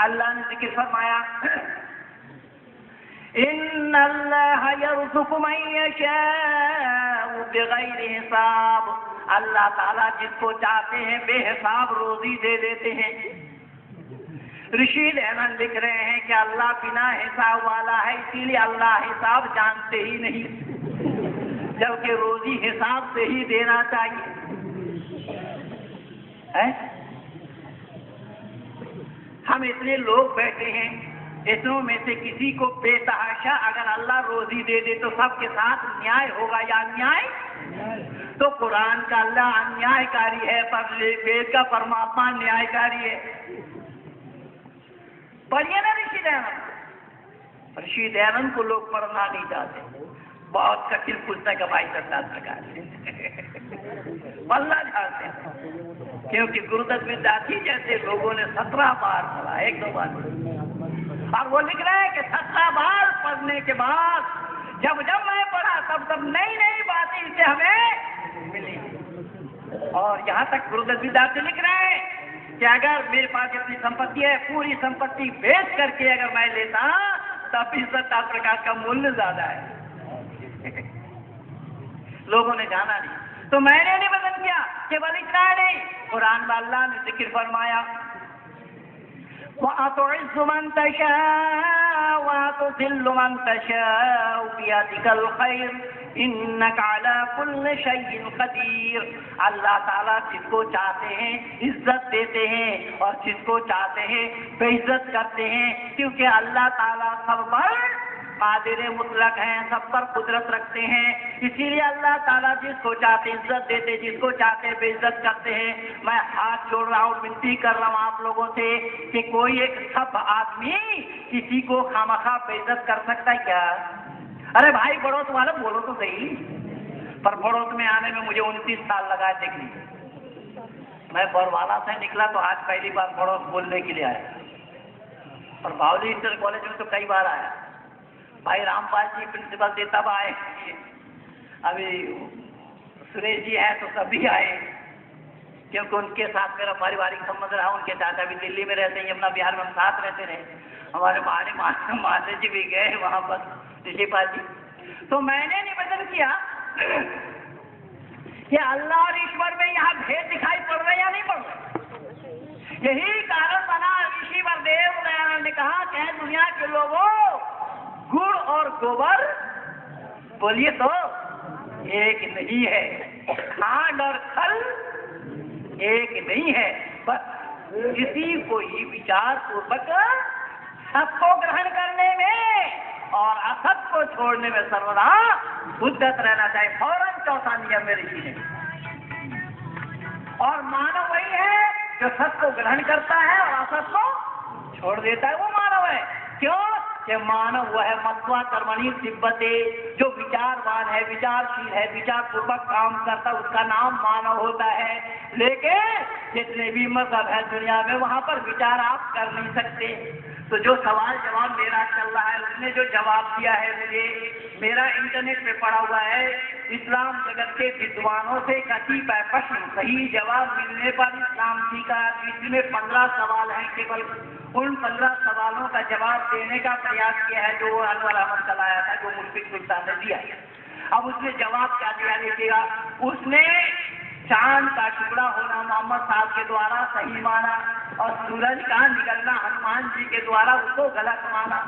अल्लाह ने जिक्र फरमाया, इन्नल्लाह यर्ज़ुक़ु मन यशाअ बिग़ैरि हिसाब। अल्लाह ताला जिसको चाहते हैं बेहिसाब रोजी दे देते हैं। ऋषि दयानंद लिख रहे हैं कि अल्लाह बिना हिसाब वाला है, इसीलिए अल्लाह हिसाब जानते ही नहीं, जबकि रोजी हिसाब से ही देना चाहिए। है? हम इतने लोग बैठे हैं, इतनों में से किसी को बेतहाशा अगर अल्लाह रोजी दे दे तो सबके साथ न्याय होगा या अन्याय? तो कुरान का अल्लाह अन्यायकारी है, पर वेद का परमात्मा न्यायकारी है। पढ़िए ना ऋषि दयानंद। ऋषि दयानंद को लोग पढ़ना नहीं चाहते, बहुत कठिन पुस्तक है भाई दत्तात्रेय का, पढ़ना चाहते हैं क्योंकि गुरुदत्त विद्यार्थी जैसे लोगों ने 17 बार पढ़ा, 1-2 बार, और वो लिख रहे हैं कि 17 बार पढ़ने के बाद जब मैं पढ़ा तब नई नई बातें इससे हमें मिली। और यहाँ तक गुरुदत्त विद्यार्थी लिख रहे हैं कि अगर मेरे पास इतनी संपत्ति है, पूरी संपत्ति बेच करके अगर मैं लेता तब भी दत्तात्रेय का मूल्य ज्यादा है। लोगों ने जाना नहीं, तो मैंने निवेदन किया केवल इतना नहीं, कुरान में अल्लाह ने जिक्र फरमाया वअतुइज़्ज़ु मन तशाअ वतुज़िल्लु मन तशाअ बियदिकल खैर इन्नका अला कुल्लि शैइन कदीर। अल्लाह ताला जिसको चाहते हैं इज्जत देते हैं और जिसको चाहते हैं बेइज्जत करते हैं, क्योंकि अल्लाह ताला सब पर कादिर मुतलक हैं, सब पर कुदरत रखते हैं। इसीलिए अल्लाह ताला जिसको चाहते इज्जत देते, जिसको चाहते बेइज्जत करते हैं। मैं हाथ जोड़ रहा हूँ, विनती कर रहा हूँ आप लोगों से कि कोई एक सब आदमी किसी को खामखा बेइज्जत कर सकता है क्या? अरे भाई पड़ोस वाले बोलो तो सही। पर पड़ोस में आने में मुझे 29 साल लगा देखने। मैं बरवाला से निकला तो आज पहली बार पड़ोस बोलने के लिए आया, और बावली इंटर कॉलेज में तो कई बार आया। भाई रामपाल जी प्रिंसिपल थे तब आए, अभी सुरेश जी हैं तो सभी आए, क्योंकि उनके साथ मेरा पारिवारिक संबंध रहा। उनके चाचा भी दिल्ली में रहते हैं, यमुना बिहार में हम साथ रहते रहे। हमारे माने जी भी गए वहां पर, ऋषिपाल जी। तो मैंने निवेदन किया कि अल्लाह और ईश्वर में यहाँ भेद दिखाई पड़ रहे या नहीं पड़ रहे? यही कारण बना ऋषि वरदेव दयानंद ने कहा कि दुनिया के लोगों, गुड़ और गोबर बोलिए तो एक नहीं है, खांड और खल एक नहीं है। बस किसी को ही विचार पूर्वक सबको ग्रहण करने में और असत को छोड़ने में सर्वदा उद्यत रहना चाहिए। फौरन चौथा नियम में ऋषि ने, और मानव वही है जो सत को ग्रहण करता है और असत को छोड़ देता है, वो मानव है। क्यों? कि मानव वह है मत्वा कर्मणि सिद्धते, जो विचारवान है, विचारशील है, विचार पूर्वक काम करता, उसका नाम मानव होता है। लेकिन जितने भी मजहब है दुनिया में, वहां पर विचार आप कर नहीं सकते। तो जो सवाल जवाब मेरा चल रहा है, उसने जो जवाब दिया है मुझे, मेरा इंटरनेट पे पड़ा हुआ है, इस्लाम जगत के विद्वानों से कतिपय प्रश्न सही जवाब मिलने पर इस्लाम सीखा। इसमें 15 सवाल हैं, केवल उन 15 सवालों का जवाब देने का प्रयास किया है जो अनवर अहमद चलाया था, जो मुश्फिक सुल्तान ने दिया है। अब उसने जवाब क्या दिया देखिएगा। उसने चांद का टुकड़ा होना मोहम्मद साहब के द्वारा सही माना, और सूरज का निकलना हनुमान जी के द्वारा उसको गलत माना।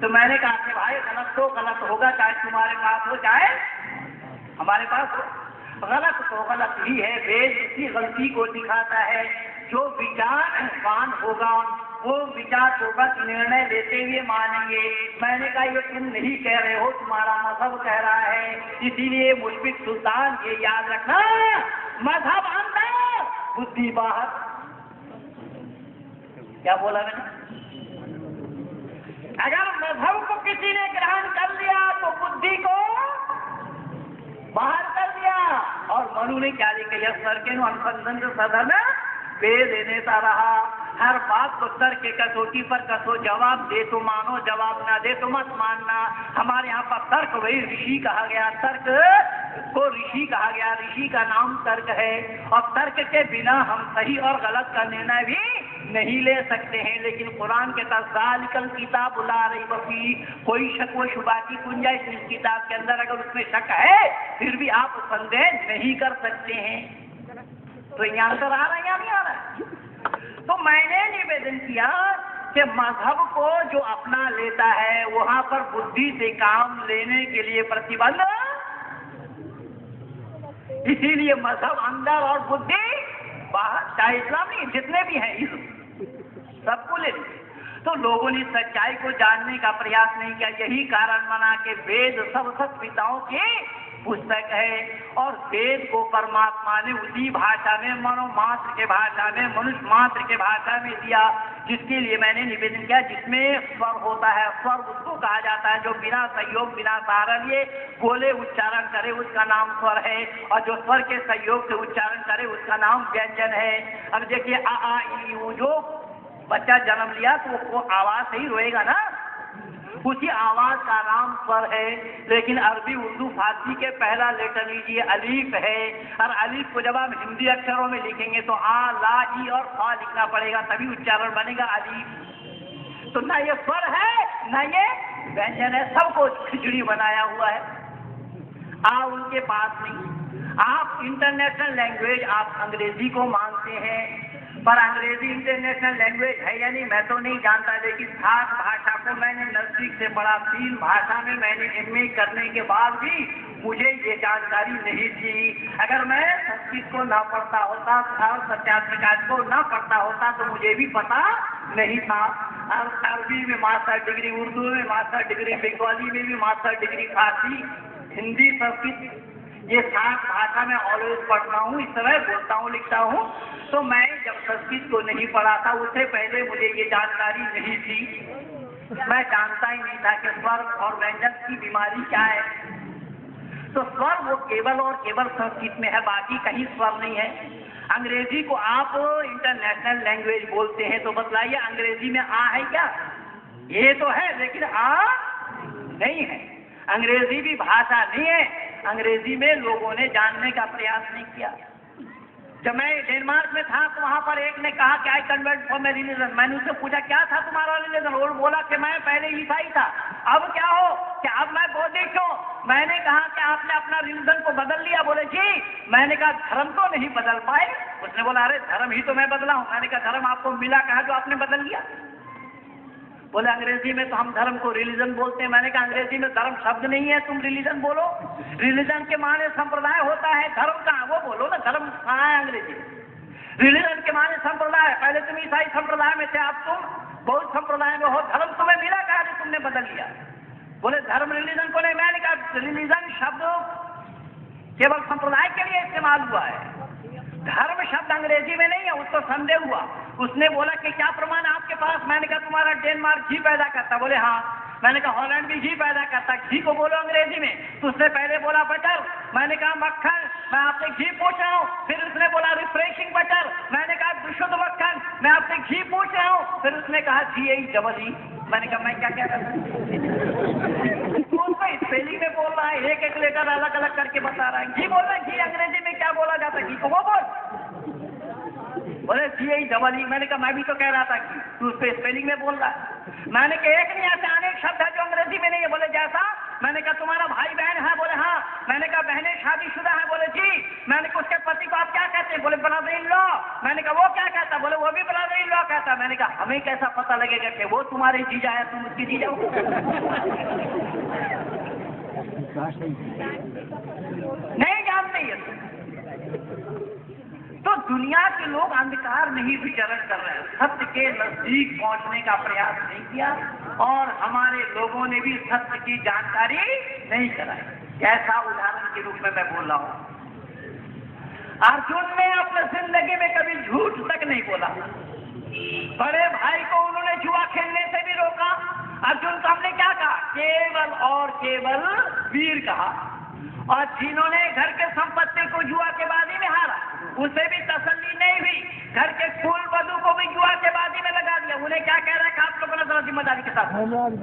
तो मैंने कहा कि भाई गलत तो गलत होगा, चाहे तुम्हारे पास हो चाहे हमारे पास हो। गलत तो गलत ही है, वेद इसी गलती को दिखाता है। जो विचारवान होगा वो विचार पूर्वक निर्णय लेते हुए मानेंगे। मैंने कहा ये तुम नहीं कह रहे हो, तुम्हारा मजहब कह रहा है। इसीलिए मुश्फिक सुल्तान ये याद रखना, मजहब अंदर बुद्धि बाहर। क्या बोला मैंने? अगर मजहब को किसी ने ग्रहण कर लिया तो बुद्धि को बाहर कर दिया। और मनु ने क्या लिखा, सर के अनुसंधान सदन वेद देता रहा। हर बात को तर्क के कसौटी पर कसो, जवाब दे तो मानो, जवाब ना दे तो मत मानना। हमारे यहाँ पर तर्क वही ऋषि कहा गया, तर्क को ऋषि कहा गया, ऋषि का नाम तर्क है। और तर्क के बिना हम सही और गलत का निर्णय भी नहीं ले सकते हैं। लेकिन कुरान के तज़ालिकल किताब ला रही बफी, कोई शक व शुबा की गुंजाइश इस किताब के अंदर अगर उसमें शक है फिर भी आप संदेह नहीं कर सकते हैं। तो यहाँ आंसर आ रहा है या नहीं आ रहा है? तो मैंने निवेदन किया कि मजहब को जो अपना लेता है वहां पर बुद्धि से काम लेने के लिए प्रतिबंध, इसीलिए मजहब अंदर और बुद्धि बाहर, चाहे इस्लाम नहीं, जितने भी हैं सबको ले लीजिए। तो लोगों ने सच्चाई को जानने का प्रयास नहीं किया। यही कारण बना के वेद सब सत्पिताओं की पुस्तक है, और वेद को परमात्मा ने उसी भाषा में, मनो मात्र के भाषा में, मनुष्य मात्र के भाषा में दिया, जिसके लिए मैंने निवेदन किया, जिसमें स्वर होता है। स्वर उसको कहा जाता है जो बिना सहयोग, बिना तारल्य बोले उच्चारण करे, उसका नाम स्वर है, और जो स्वर के सहयोग से उच्चारण करे उसका नाम व्यंजन है। अब देखिए आ आ ई ऊ, जो बच्चा जन्म लिया तो वो आवाज से ही रोएगा ना, उसी आवाज का नाम स्वर है। लेकिन अरबी, उर्दू, फारसी के पहला लेटर लीजिए अलीफ है, और अलीफ को जब आप हिंदी अक्षरों में लिखेंगे तो आ, ला, ई और फा लिखना पड़ेगा, तभी उच्चारण बनेगा अलीफ। तो ना ये स्वर है ना ये व्यंजन है, सबको खिचड़ी बनाया हुआ है। उनके पास नहीं। आप इंटरनेशनल लैंग्वेज, आप अंग्रेजी को मानते हैं, पर अंग्रेजी इंटरनेशनल लैंग्वेज है या नहीं मैं तो नहीं जानता, लेकिन 7 भाषा को मैंने नजदीक से पढ़ा। 3 भाषा में मैंने MA करने के बाद भी मुझे ये जानकारी नहीं थी। अगर मैं संस्कृत को ना पढ़ता होता, सत्यात्मकाज को ना पढ़ता होता, तो मुझे भी पता नहीं था। अरबी में मास्टर डिग्री, उर्दू में मास्टर डिग्री, बंगाली में भी मास्टर डिग्री, फारसी, हिंदी, संस्कृत, ये 7 भाषा में ऑलवेज पढ़ता हूँ, इस तरह बोलता हूँ, लिखता हूँ। तो मैं जब संस्कृत को नहीं पढ़ा था, उससे पहले मुझे ये जानकारी नहीं थी। मैं जानता ही नहीं था कि स्वर और व्यंजन की बीमारी क्या है। तो स्वर वो केवल और केवल संस्कृत में है, बाकी कहीं स्वर नहीं है। अंग्रेजी को आप इंटरनेशनल लैंग्वेज बोलते हैं, तो बतलाइए अंग्रेजी में आ है क्या? ये तो है, लेकिन आ नहीं है। अंग्रेजी भी भाषा नहीं है। अंग्रेजी में लोगों ने जानने का प्रयास नहीं किया। जब मैं डेनमार्क में था तो वहां पर एक ने कहा कि आई कन्वर्ट फॉर माय रिलीजन। मैंने उससे पूछा क्या था तुम्हारा रिलीजन? वो बोला कि मैं पहले ईसाई था, अब क्या हो कि अब मैं बौद्धिक हूँ। मैंने कहा कि आपने अपना रिलीजन को बदल लिया? बोले जी। मैंने कहा धर्म तो नहीं बदल पाए। उसने बोला अरे धर्म ही तो मैं बदला हूँ। मैंने कहा धर्म आपको मिला कहाँ जो आपने बदल लिया? बोले अंग्रेजी में तो हम धर्म को रिलीजन बोलते हैं। मैंने कहा अंग्रेजी में धर्म शब्द नहीं है, तुम रिलीजन बोलो। रिलीजन के माने संप्रदाय होता है, धर्म कहाँ? वो बोलो ना, धर्म कहाँ है अंग्रेजी में? रिलीजन के माने संप्रदाय। पहले तुम ईसाई संप्रदाय में थे, अब तुम बौद्ध संप्रदाय में हो। धर्म तुम्हें मिला कहाँ जो तुमने बदल लिया? बोले धर्म रिलीजन को नहीं। मैंने कहा रिलीजन शब्द केवल संप्रदाय के लिए इस्तेमाल हुआ है, धर्म शब्द अंग्रेजी में नहीं है। उसको संदेह हुआ। उसने बोला कि क्या प्रमाण आपके पास? मैंने कहा तुम्हारा डेनमार्क घी पैदा करता। बोले हाँ। मैंने कहा हॉलैंड भी घी पैदा करता, घी को बोलो अंग्रेजी में। तो उसने पहले बोला बटर। मैंने कहा मक्खन। मैं आपसे घी पूछ रहा हूँ। फिर उसने बोला रिफ्रेशिंग बटर। मैंने कहा विशुद्ध मक्खन। मैं आपसे घी पूछ रहा हूँ। फिर उसने कहा GHEE। मैंने कहा मैं क्या क्या करता? उसको स्पेलिंग में बोल रहा है, एक एक लेटर अलग अलग करके बता रहा है। घी बोल रहा है, घी अंग्रेजी में क्या बोला जाता है? घी को वो बोल। बोले GHEE। मैंने कहा मैं भी तो कह रहा था कि तू उसको स्पेलिंग में बोल रहा है। मैंने कहा एक नहीं, ऐसे अनेक शब्द है जो अंग्रेजी में नहीं है। बोले जैसा? मैंने कहा तुम्हारा भाई बहन है? बोले हाँ। मैंने कहा बहनें शादीशुदा है? बोले जी। मैंने कहा उसके पति को आप क्या कहते हैं? बोले ब्रदर इन लॉ। मैंने कहा वो क्या कहता? बोले वो भी ब्रदर इन लॉ कहता। मैंने कहा हमें कैसा पता लगेगा कि वो तुम्हारे जीजा है, तुम उसकी जीजा हो? नहीं जानते ये। तो दुनिया के लोग अंधकार में ही विचरण कर रहे हैं, सत्य के नजदीक पहुंचने का प्रयास नहीं किया, और हमारे लोगों ने भी सत्य की जानकारी नहीं कराई। कैसा उदाहरण के रूप में मैं बोल रहा हूं। अर्जुन ने अपने जिंदगी में कभी झूठ तक नहीं बोला। बड़े भाई को उन्होंने जुआ खेलने से भी रोका। अर्जुन को हमने क्या कहा? केवल और केवल वीर कहा। और जिन्होंने घर के संपत्ति को जुआ के बाजी में हारा, उसे भी तसल्ली नहीं हुई। घर के फूल वधु को भी जुआ के बाजी में लगा दिया। उन्हें क्या कह रहा है कि आप लोगों ने जरा जिम्मेदारी के साथ धर्मराज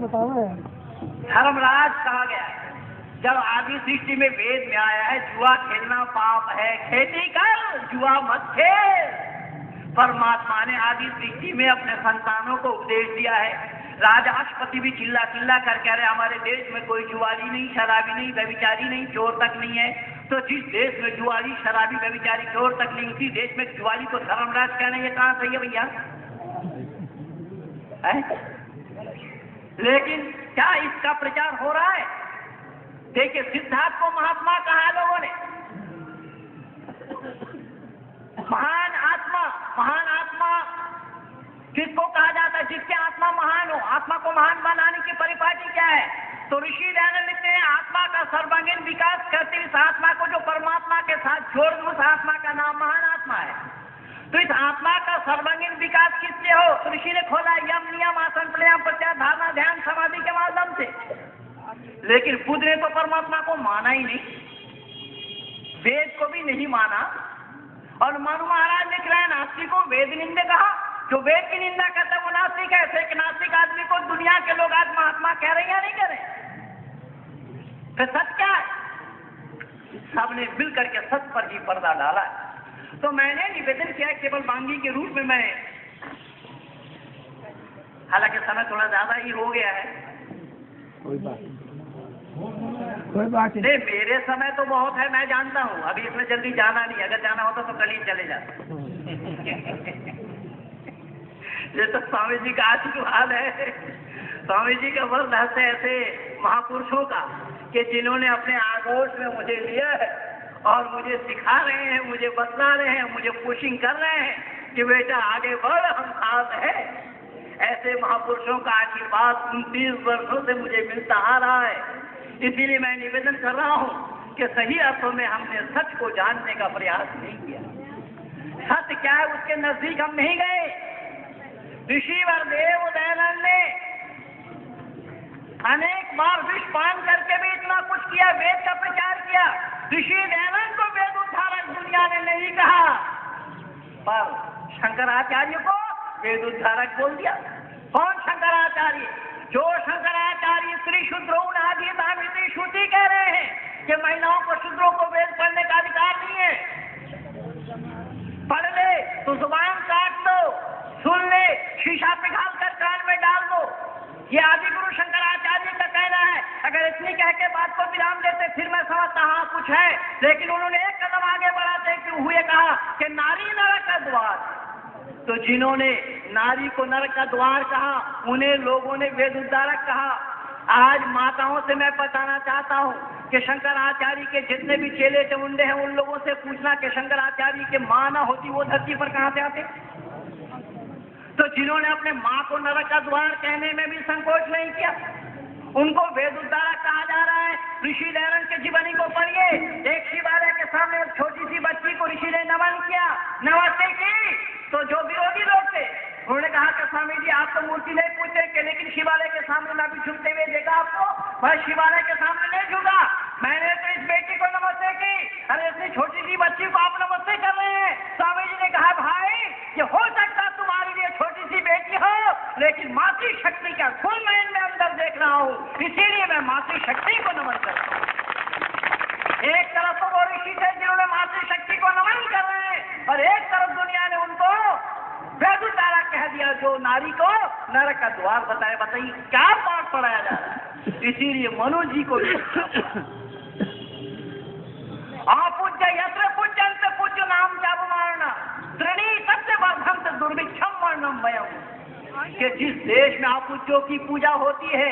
बताओ। धर्मराज कहा गया है। जब आदि सृष्टि में वेद में आया है जुआ खेलना पाप है, खेती कर जुआ मत खेल। परमात्मा ने आदि सृष्टि में अपने संतानों को उपदेश दिया है। राजाष्टपति भी चिल्ला चिल्ला कर कह रहे हमारे देश में कोई जुआरी नहीं, शराबी नहीं, व्यभिचारी नहीं, चोर तक नहीं है। तो जिस देश में जुआरी, शराबी, व्यभिचारी, चोर तक नहीं, उसी देश में जुआरी को धर्मराज कहना ये कहाँ सही है भैया? लेकिन क्या इसका प्रचार हो रहा है? देखिए सिद्धार्थ को महात्मा कहा लोगों ने, महान आत्मा किसको कहा जाता है? जिसकी आत्मा महान हो। आत्मा को महान बनाने की परिपाटी क्या है? तो ऋषि दयानंद लिखते हैं, आत्मा का सर्वांगीण विकास करते इस आत्मा को जो परमात्मा के साथ जोड़ दो, उस आत्मा का नाम महान आत्मा है। तो इस आत्मा का सर्वांगीण विकास किससे हो? तो ऋषि ने खोला यम नियम आसन प्राणायाम प्रत्याहार धारणा ध्यान समाधि के माध्यम से। लेकिन बुद्ध ने तो परमात्मा को माना ही नहीं, वेद को भी नहीं माना। और मनु महाराज लिख रहे हैं, नास्तिक को वेद निंदे कहा। जो वेद की निंदा करता है वो नास्तिक है। ऐसे नास्तिक आदमी को दुनिया के लोग आज महात्मा कह रहे हैं या नहीं कह रहे? फिर सच क्या है? सबने मिल करके सच पर ही पर्दा डाला है। तो मैंने निवेदन किया केवल बांगी के रूप में मैं, हालांकि समय थोड़ा ज्यादा ही हो गया है, कोई बात नहीं, मेरे समय तो बहुत है, मैं जानता हूँ। अभी इसमें जल्दी जाना नहीं, अगर जाना होता तो कल ही चले जाते। ये तो स्वामी जी का आशीर्वाद है। स्वामी जी का वर्ष है ऐसे महापुरुषों का कि जिन्होंने अपने आगोश में मुझे लिया है और मुझे सिखा रहे हैं, मुझे बतला रहे हैं, मुझे पुशिंग कर रहे हैं कि बेटा आगे बढ़, हम साथ हैं। ऐसे महापुरुषों का आशीर्वाद 29 वर्षों से मुझे मिलता आ रहा है। इसीलिए मैं निवेदन कर रहा हूँ कि सही अर्थों में हमने सच को जानने का प्रयास नहीं किया। सत्य क्या है उसके नजदीक हम नहीं गए। ऋषि वरदेव दयानंद ने अनेक बार विष पान करके भी इतना कुछ किया, वेद का प्रचार किया। ऋषि दयानंद को वेद उद्धारक दुनिया ने नहीं कहा, पर शंकराचार्य को वेद उद्धारक बोल दिया। कौन शंकराचार्य? जो शंकराचार्य स्त्री शूद्रों आदि श्रुति कह रहे हैं कि महिलाओं को, शूद्रों को वेद पढ़ने का अधिकार नहीं है। पढ़ ले तो जुबान काट दो, सुन ले शीशा पिघाल कर कान में डाल दो। ये आदि गुरु शंकराचार्य का कहना है। अगर इतनी कह के बात को विराम देते फिर मैं समझता हाँ कुछ है, लेकिन उन्होंने एक कदम आगे बढ़ाते हुए कहा कि नारी नरक का द्वार। तो जिन्होंने नारी को नरक का द्वार कहा उन्हें लोगों ने वेद उद्धारक कहा। आज माताओं से मैं बताना चाहता हूँ कि शंकराचार्य के जितने भी चेले चमुंडे हैं उन लोगों से पूछना कि शंकराचार्य के माँ न होती वो धरती पर कहाँ से आते? तो जिन्होंने अपने माँ को नरक का द्वार कहने में भी संकोच नहीं किया, उनको वेद उद्धारक कहा जा रहा है। ऋषि दयानंद के जीवनी को पढ़िए। एक शिवालय के सामने एक छोटी सी बच्ची को ऋषि ने नमन किया, नमस्ते की। तो जो विरोधी लोग थे उन्होंने कहा कि स्वामी जी आप तो मूर्ति नहीं पूछते कि, लेकिन शिवालय के सामने मैं भी झुकते हुए देखा आपको। मैं शिवालय के सामने नहीं झुका, मैंने तो इस बेटी को नमस्ते की। अरे इतनी छोटी सी बच्ची को आप नमस्ते कर रहे हैं। स्वामी जी ने कहा भाई ये हो सकता तुम्हारे लिए छोटी सी बेटी हो, लेकिन मातृ शक्ति का गुण मैं इनमें अंदर देख रहा हूँ, इसीलिए मैं मातृ शक्ति को नमन करता हूँ। एक तरफ तो वो ऋषि थे जिन्होंने मातृ शक्ति को नमन कर रहे हैं, और एक तरफ दुनिया ने उनको वेद उद्धारक कह दिया जो नारी को नरक का द्वार बताए। बताइए क्या पाठ पढ़ाया जा रहा है। इसीलिए मनु जी को अपूज्य यत्र पूज्यंत पूज्य नाम जाप मारना त्रिणी सत्य वर्धंत दुर्भिक्षम वर्णम भयम। कि जिस देश में अपूज्यों की पूजा होती है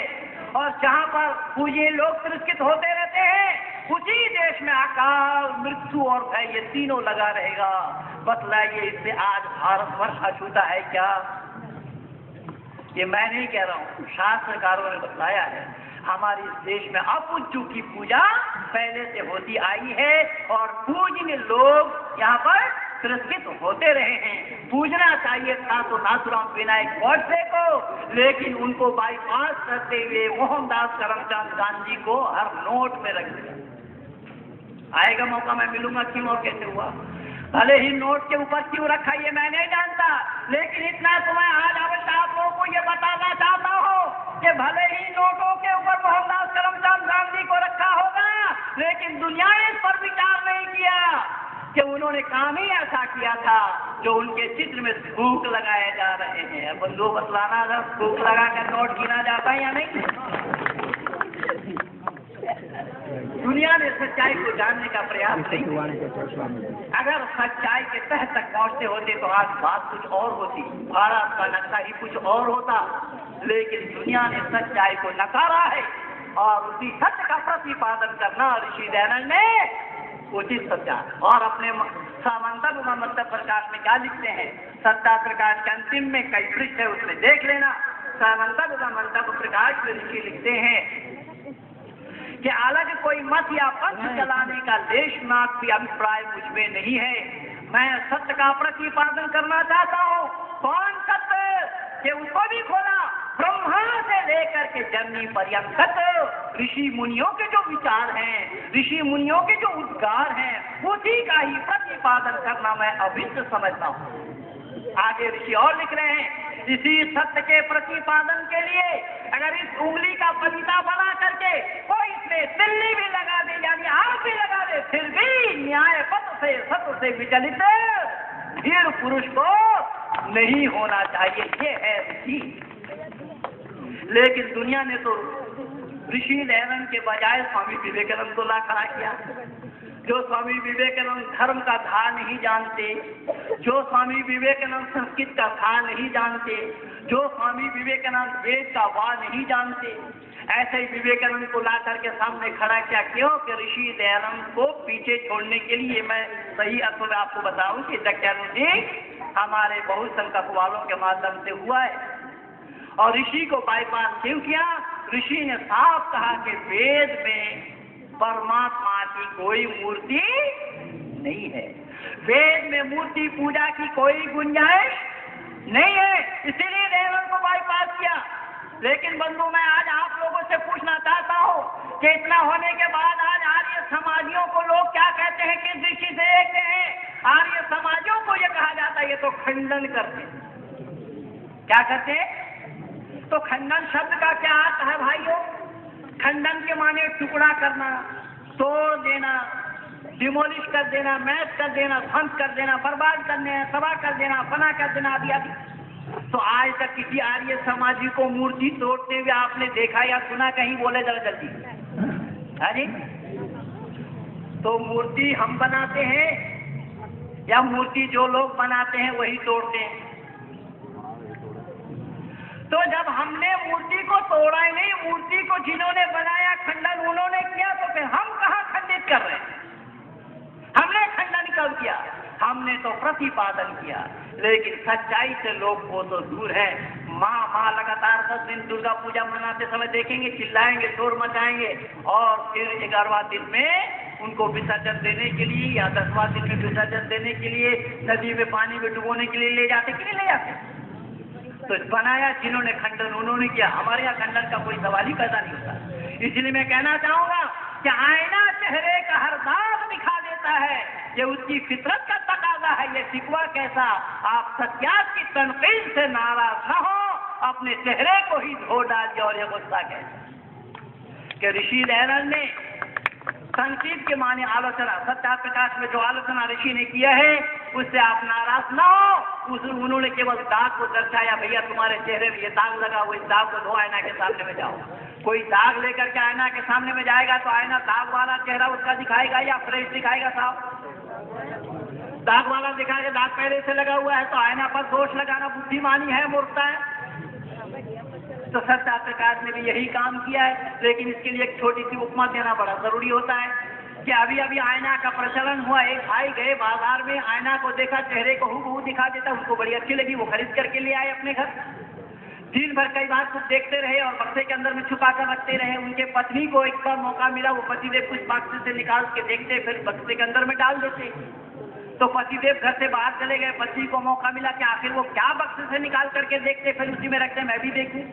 और जहाँ पर पूज्य लोग तिरस्कृत होते रहते हैं, उसी देश में अकाल, मृत्यु और भय ये तीनों लगा रहेगा। बतलाइए इससे आज भारतवर्ष अछूता है क्या? ये मैं नहीं कह रहा हूँ, शास्त्रकारों ने बतलाया है। हमारे इस देश में अपूज्यों की पूजा पहले से होती आई है और पूजनीय लोग यहाँ पर तिरस्कृत होते रहे हैं। पूजना चाहिए था तो नाथुराम विनायक गोडसे को, लेकिन उनको बाईपास करते हुए मोहनदास करमचंद गांधी को हर नोट में रख दिया। आएगा मौका मैं मिलूंगा क्यों और कैसे हुआ। भले ही नोट के ऊपर क्यों रखा ये मैं नहीं जानता, लेकिन इतना तो मैं आज अवश्य आप लोगों को ये बताना चाहता हूँ कि भले ही नोटों के ऊपर मोहनदास करमचंद गांधी को रखा होगा, लेकिन दुनिया ने इस पर विचार नहीं किया कि उन्होंने काम ही ऐसा किया था जो उनके चित्र में थूक लगाए जा रहे हैं। अब बंदूक बतलाना अगर थूक लगा कर नोट गिना जाता है या नहीं? दुनिया ने सच्चाई को जानने का प्रयास नहीं किया। अगर सच्चाई के तह तक पहुंचते होते तो आज बात कुछ और होती, भारत का नक्शा ही कुछ और होता। लेकिन दुनिया ने सच्चाई को नकारा है और उसी सत्य का प्रतिपादन करना ऋषि दयानंद ने उचित सच्चा और अपने सामंत प्रकाश में क्या लिखते हैं? सत्ता प्रकाश के अंतिम में कई पृष्ठ है, उसमें देख लेना। सामंत प्रकाश में ऋषि लिखते हैं कि अलग कोई मत या पंथ चलाने का लेश मात्र भी अभिप्राय मुझमें नहीं है। मैं सत्य का प्रतिपादन करना चाहता हूँ। कौन सत्य? कि उसको भी खोला, ब्रह्मा से लेकर के जननी पर्यंत ऋषि मुनियों के जो विचार हैं, ऋषि मुनियों के जो उद्गार हैं, उसी का ही प्रतिपादन करना मैं अभिष्ट समझता हूँ। आगे ऋषि और लिख रहे हैं, इसी सत्य के प्रतिपादन के लिए अगर इस उंगली का फलिता बना करके कोई इसमें तिल्ली भी लगा दे, यानी आग भी लगा दे, फिर भी न्याय पथ से सत्य से विचलित धीर पुरुष को नहीं होना चाहिए। ये है ऋषि। लेकिन दुनिया ने तो ऋषि लहरन के बजाय स्वामी विवेकानंद को ला खड़ा किया। जो स्वामी विवेकानंद धर्म का था नहीं जानते, जो स्वामी विवेकानंद संस्कृत का था नहीं जानते, जो स्वामी विवेकानंद वेद का वाह नहीं जानते, ऐसे ही विवेकानंद को ला करके सामने खड़ा किया। क्यों? कि ऋषि दयानंद को पीछे छोड़ने के लिए। मैं सही अर्थ में आपको बताऊं कि दयानंद जी हमारे बहुत संकल्प वालों के माध्यम से हुआ है। और ऋषि को बाईपास क्यों किया? ऋषि ने साफ कहा कि वेद में परमात्मा की कोई मूर्ति नहीं है, वेद में मूर्ति पूजा की कोई गुंजाइश नहीं है, इसीलिए दयानंद को बाईपास किया। लेकिन बंधु, मैं आज आप लोगों से पूछना चाहता हूँ कि इतना होने के बाद आज आर्य समाजियों को लोग क्या कहते हैं, किस दृष्टि से देखते हैं? आर्य समाजियों को ये कहा जाता है ये तो खंडन करते हैं। क्या करते हैं? तो खंडन शब्द का क्या अर्थ है भाइयों? खंडन के माने टुकड़ा करना, तोड़ देना, डिमोलिश कर देना, मैच कर देना, ध्वंस कर देना, बर्बाद कर देना, तबाह कर देना, फना कर देना आदि आदि। तो आज तक किसी आर्य समाजी को मूर्ति तोड़ते हुए आपने देखा या सुना? कहीं बोले जरा जल्दी। अरे तो मूर्ति हम बनाते हैं या मूर्ति जो लोग बनाते हैं वही तोड़ते हैं? तो जब हमने मूर्ति को तोड़ा ही नहीं, मूर्ति को जिन्होंने बनाया खंडन उन्होंने किया, तो फिर हम कहाँ खंडित कर रहे हैं? हमने खंडन कब किया? हमने तो प्रतिपादन किया। लेकिन सच्चाई से लोग वो तो दूर है। माँ लगातार 10 दिन दुर्गा पूजा मनाते समय देखेंगे, चिल्लाएंगे, शोर मचाएंगे, और फिर 11वां दिन में उनको विसर्जन देने के लिए या 10वां दिन में विसर्जन देने के लिए नदी में पानी में डुबोने के लिए ले जाते कि नहीं ले जाते? तो बनाया जिन्होंने खंडन उन्होंने किया। हमारे यहाँ खंडन का कोई सवाल ही पैदा नहीं होता। इसलिए मैं कहना चाहूंगा कि आईना चेहरे का हर दाग दिखा देता है, ये उसकी फितरत का तकाजा है। ये शिकवा कैसा? आप सत्यात की तनकीद से नाराज न हो, अपने चेहरे को ही धो डालिए। और ये गुस्सा कैसा कि ऋषि दयानंद ने संस्कृत के माने आलोचना, सत्या प्रकाश में जो आलोचना ऋषि ने किया है उससे आप नाराज न हो। उन्होंने केवल दाग को दर्शाया, भैया तुम्हारे चेहरे में ये दाग लगा, वो इस दाग को धो, आईना के सामने में जाओ। कोई दाग लेकर के आईना के सामने में जाएगा तो आईना दाग वाला चेहरा उसका दिखाएगा या फ्रेश दिखाएगा? साहब, दाग वाला दिखाएगा, दाग पहले से लगा हुआ है तो आईना पर दोष लगाना बुद्धिमानी है, मूर्खता है। तो सत्या प्रकाश ने भी यही काम किया है। लेकिन इसके लिए एक छोटी सी उपमा देना बड़ा जरूरी होता है कि अभी अभी आईना का प्रचलन हुआ। एक भाई गए बाजार में, आईना को देखा, चेहरे को हूबहू दिखा देता, उनको बड़ी अच्छी लगी, वो खरीद करके ले आए अपने घर। दिन भर कई बार कुछ देखते रहे और बक्से के अंदर में छुपा कर रखते रहे। उनके पत्नी को एक बार मौका मिला, वो पतिदेव कुछ बक्से से निकाल के देखते, फिर बक्से के अंदर में डाल देते। तो पतिदेव घर से बाहर चले गए, पत्नी को मौका मिला कि आखिर वो क्या बक्से से निकाल करके देखते, फिर उसी में रखते, मैं भी देखूं।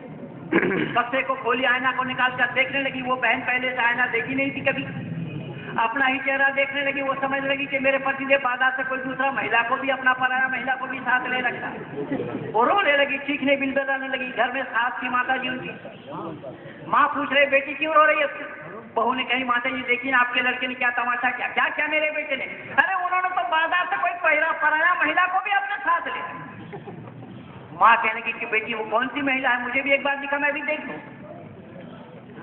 बक्से को खोली, आईना को निकाल कर देखने लगी। वो बहन पहले से आईना देखी नहीं थी कभी, अपना ही चेहरा देखने लगी। वो समझ लगी कि मेरे पतिदेव बाजार से कोई दूसरा महिला को भी, अपना पराया महिला को भी साथ ले रखा। वो रोने लगी, चीखने बिलबिलाने लगी। घर में सास की माता जी उनकी माँ पूछ रहे, बेटी क्यों रो रही है? बहू ने कही, माता जी देखिए आपके लड़के ने क्या तमाशा किया। क्या क्या मेरे बेटे ने? अरे उन्होंने तो बाजार से कोई पराया महिला को भी अपने साथ ले। माँ कहने की कि बेटी वो कौन सी महिला है, मुझे भी एक बार दिखा, मैं भी देख लूं।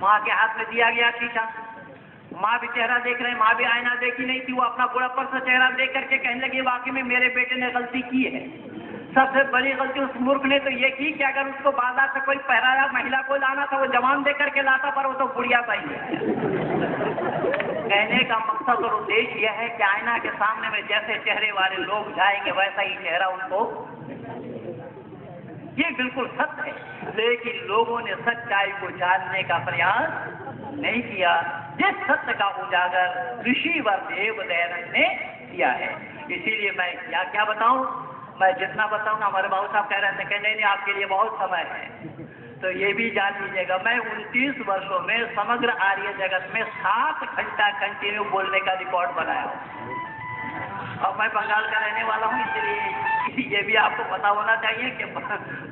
माँ के हाथ में दिया गया शीशा, माँ भी चेहरा देख रहे हैं। माँ भी आईना देखी नहीं थी, वो अपना बुढ़ापन सा चेहरा देख करके कहने लगी, वाकई में मेरे बेटे ने गलती की है। सबसे बड़ी गलती उस मूर्ख ने तो ये की कि अगर उसको बाजार से कोई पहराया महिला को लाना था, वो जवान देख करके लाता, पर वो तो बुढ़िया सा ही है। कहने का मकसद और उद्देश्य यह है कि आईना के सामने में जैसे चेहरे वाले लोग जाएंगे वैसा ही चेहरा उनको, ये बिल्कुल सत्य है। लेकिन लोगों ने सच्चाई को जानने का प्रयास नहीं किया, जिस सत्य का उजागर ऋषिवर देव दयानंद ने किया है। इसीलिए मैं क्या क्या बताऊं, मैं जितना बताऊंगा, हमारे बाबू साहब कह रहे थे कि नहीं आपके लिए बहुत समय है, तो ये भी जान लीजिएगा मैं 29 वर्षों में समग्र आर्य जगत में 7 घंटा कंटिन्यू बोलने का रिकॉर्ड बनाया हूँ। और मैं बंगाल का रहने वाला हूँ, इसलिए ये भी आपको पता होना चाहिए कि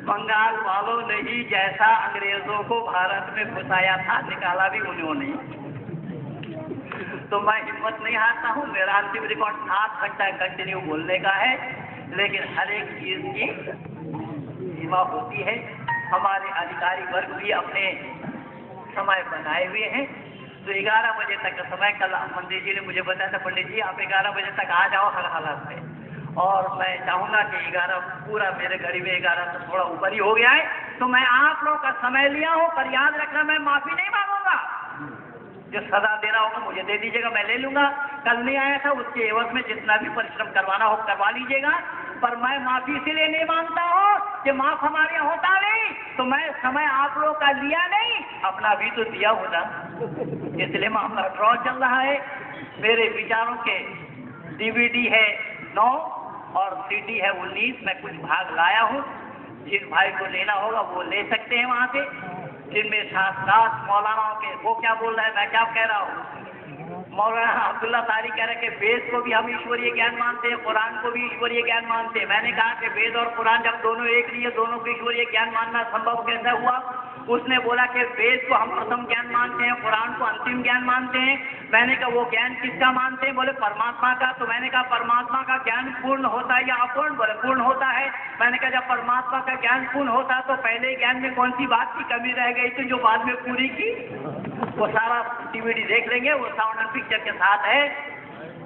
बंगाल वालों ने ही जैसा अंग्रेजों को भारत में घुसाया था, निकाला भी उन्होंने। तो मैं हिम्मत नहीं हारता हूँ, मेरा अंतिम रिकॉर्ड 7 घंटा कंटिन्यू बोलने का है। लेकिन हर एक चीज की सीमा होती है। हमारे अधिकारी वर्ग भी अपने समय बनाए हुए हैं। तो 11 बजे तक का समय, कल पंडित जी ने मुझे बताया था, पंडित जी आप 11 बजे तक आ जाओ हर हालत में। और मैं चाहूँगा कि 11 पूरा, मेरे करीब 11 से थोड़ा ऊपर ही हो गया है, तो मैं आप लोग का समय लिया हूँ। पर याद रखना मैं माफी नहीं मांगूंगा, जो सजा देना होगा मुझे दे दीजिएगा, मैं ले लूंगा। कल नहीं आया था, उसके एवज में जितना भी परिश्रम करवाना हो करवा लीजिएगा। पर मैं माफी इसलिए नहीं मांगता हूँ कि माफ हमारे यहाँ होता नहीं, तो मैं समय आप लोगों का लिया नहीं, अपना भी तो दिया होना। इसलिए मामला ड्रॉ चल रहा है। मेरे विचारों के DVD है 9 और CD है 19, मैं कुछ भाग लाया हूँ। जिन भाई को लेना होगा वो ले सकते हैं वहाँ से। जिनमें साथ मौलानाओं के, वो क्या बोल रहा है, मैं क्या कह रहा हूँ, मौलाना अब्दुल्ला तारी कह रहे कि वेद को भी हम ईश्वरीय ज्ञान मानते हैं, कुरान को भी ईश्वरीय ज्ञान मानते हैं। मैंने कहा कि वेद और कुरान जब दोनों एक नहीं है, दोनों को ईश्वरीय ज्ञान मानना संभव कैसे हुआ? उसने बोला कि वेद को हम प्रथम ज्ञान मानते हैं, कुरान को अंतिम ज्ञान मानते हैं। मैंने कहा वो ज्ञान किसका मानते हैं? बोले परमात्मा का। तो मैंने कहा परमात्मा का ज्ञान पूर्ण होता है या अपूर्ण? बोले पूर्ण होता है। मैंने कहा जब परमात्मा का ज्ञान पूर्ण होता है तो पहले ज्ञान में कौन सी बात की कमी रह गई थी जो बाद में पूरी की? वो सारा DVD देख लेंगे, वो साउंड एंड पिक्चर के साथ है।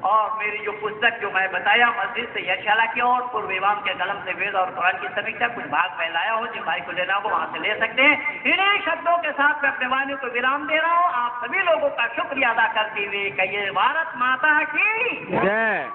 और मेरी जो पुस्तक जो मैं बताया, मस्जिद से यशशाला की और पूर्व इमाम के कलम से वेद और कुरान की समीक्षा, कुछ भाग मैं लाया हूँ। जिन भाई को लेना हो वहाँ से ले सकते हैं। इन्हीं शब्दों के साथ मैं अपने वाणी को विराम दे रहा हूँ। आप सभी लोगों का शुक्रिया अदा करते हुए कहिए भारत माता की जय।